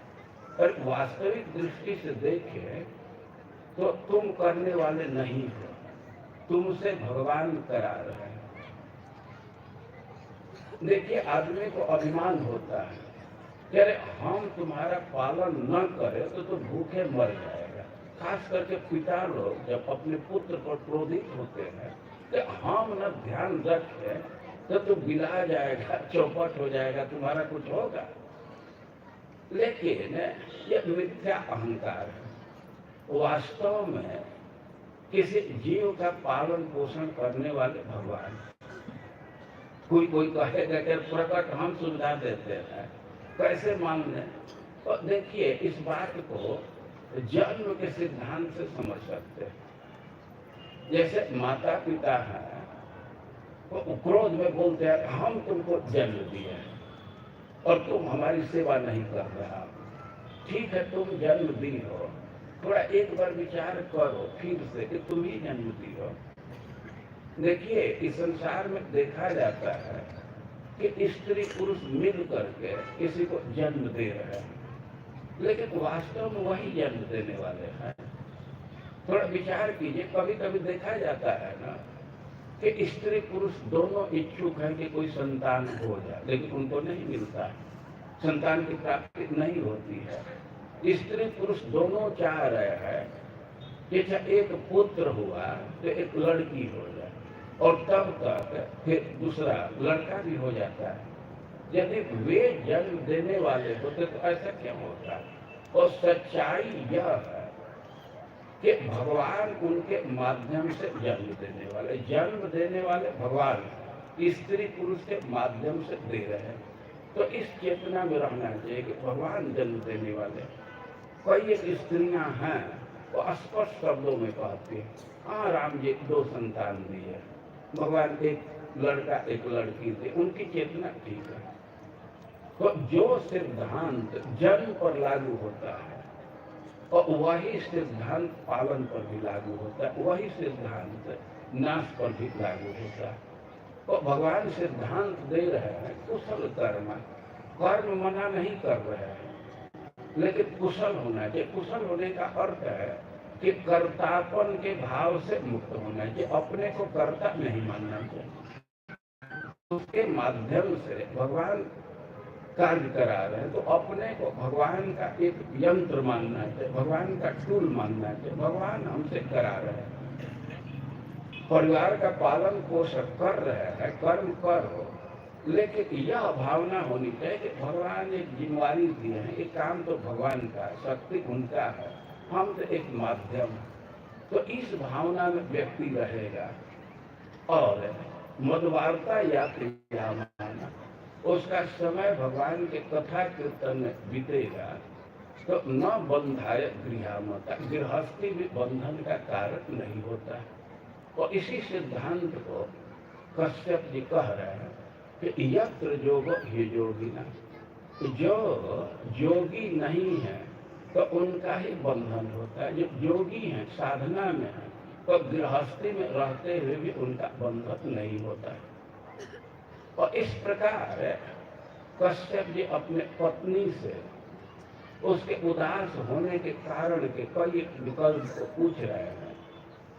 और वास्तविक दृष्टि से देखें तो तुम करने वाले नहीं हो, तुमसे भगवान करा रहे हैं। देखिए, आदमी को अभिमान होता है कि अरे हम तुम्हारा पालन न करें तो तुम भूखे मर जाएगा। खास करके पिता लोग जब अपने पुत्र पर क्रोधित होते हैं कि हम न ध्यान रखें तो तुम बिला जाएगा, चौपट हो जाएगा, तुम्हारा कुछ होगा। लेकिन ये मिथ्या अहंकार है। वास्तव में किसी जीव का पालन पोषण करने वाले भगवान। कोई कहेगा कि प्रकट हम सुविधा देते हैं, कैसे मान लें। तो देखिए, इस बात को जन्म के सिद्धांत से समझ सकते हैं। जैसे माता पिता है तो क्रोध में बोलते हैं हम तुमको जन्म दिए और तुम हमारी सेवा नहीं कर रहा। ठीक है, तुम जन्म दी हो, थोड़ा एक बार विचार करो फिर से कि तुम ही जन्म दी हो। देखिए, इस संसार में देखा जाता है कि स्त्री पुरुष मिल करके किसी को जन्म दे रहे हैं, लेकिन वास्तव में वही जन्म देने वाले हैं। थोड़ा विचार कीजिए। कभी कभी देखा जाता है ना कि स्त्री पुरुष दोनों इच्छुक हैं कि कोई संतान हो जाए, लेकिन उनको नहीं मिलता, संतान की प्राप्ति नहीं होती है। स्त्री पुरुष दोनों चाह रहे हैं कि एक पुत्र हुआ तो एक लड़की हो जाए, और तब तक फिर दूसरा लड़का भी हो जाता है। यदि वे जन्म देने वाले होते तो ऐसा क्यों होता। और सच्चाई यह है कि भगवान उनके माध्यम से जन्म देने वाले भगवान स्त्री पुरुष के माध्यम से दे रहे हैं। तो इस चेतना में रहना चाहिए कि भगवान जन्म देने वाले। कई एक स्त्रियां हैं वो स्पष्ट शब्दों में कहती है, हाँ राम जी 2 संतान दिए, भगवान एक लड़का एक लड़की थे, उनकी चेतना ठीक है। तो जो सिद्धांत जन्म पर लागू होता है और वही सिद्धांत पालन पर भी लागू होता है, वही सिद्धांत नाश पर भी लागू होता है। तो भगवान सिद्धांत दे रहे हैं कुशल कर्म, कर्म मना नहीं कर रहे हैं, लेकिन कुशल होना चाहिए। कुशल होने का अर्थ है कि कर्तापन के भाव से मुक्त होना चाहिए, अपने को कर्ता नहीं मानना चाहिए। उसके माध्यम से भगवान कार्य करा रहे हैं तो अपने को भगवान का एक यंत्र मानना चाहिए, भगवान का टूल मानना चाहिए। भगवान हमसे करा रहे हैं, परिवार का पालन पोषण कर रहे हैं, कर्म करो, लेकिन यह भावना होनी चाहिए कि भगवान एक जिम्मेवारी दिए हैं, एक काम तो भगवान का, शक्ति उनका है, हम तो एक माध्यम। तो इस भावना में व्यक्ति रहेगा और मदवार्ता या माना उसका समय भगवान के कथा कीर्तन में बीतेगा। तो न बंधाय गृहमता, गृहस्थी भी बंधन का कारण नहीं होता है। और इसी सिद्धांत को कश्यप जी कह रहे हैं कि यत्र योगो हि योगिना, जो योगी नहीं है तो उनका ही बंधन होता है। जो योगी हैं साधना में है तो गृहस्थी में रहते हुए भी उनका बंधन नहीं होता है। और इस प्रकार कश्यप जी अपने पत्नी से उसके उदास होने के कारण के कई विकल्प को पूछ रहे हैं।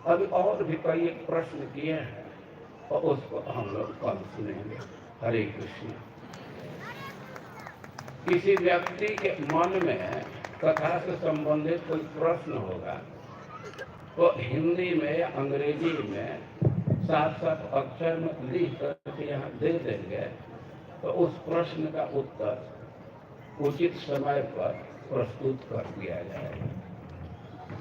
अभी और भी कई एक प्रश्न किए हैं और उसको हम लोग कल सुनेंगे। हरे कृष्ण। किसी व्यक्ति के मन में कथा से संबंधित कोई प्रश्न होगा तो हिंदी में या अंग्रेजी में 7-7 अक्षर में लिख करके यहाँ दे देंगे, तो उस प्रश्न का उत्तर उचित समय पर प्रस्तुत कर दिया जाएगा।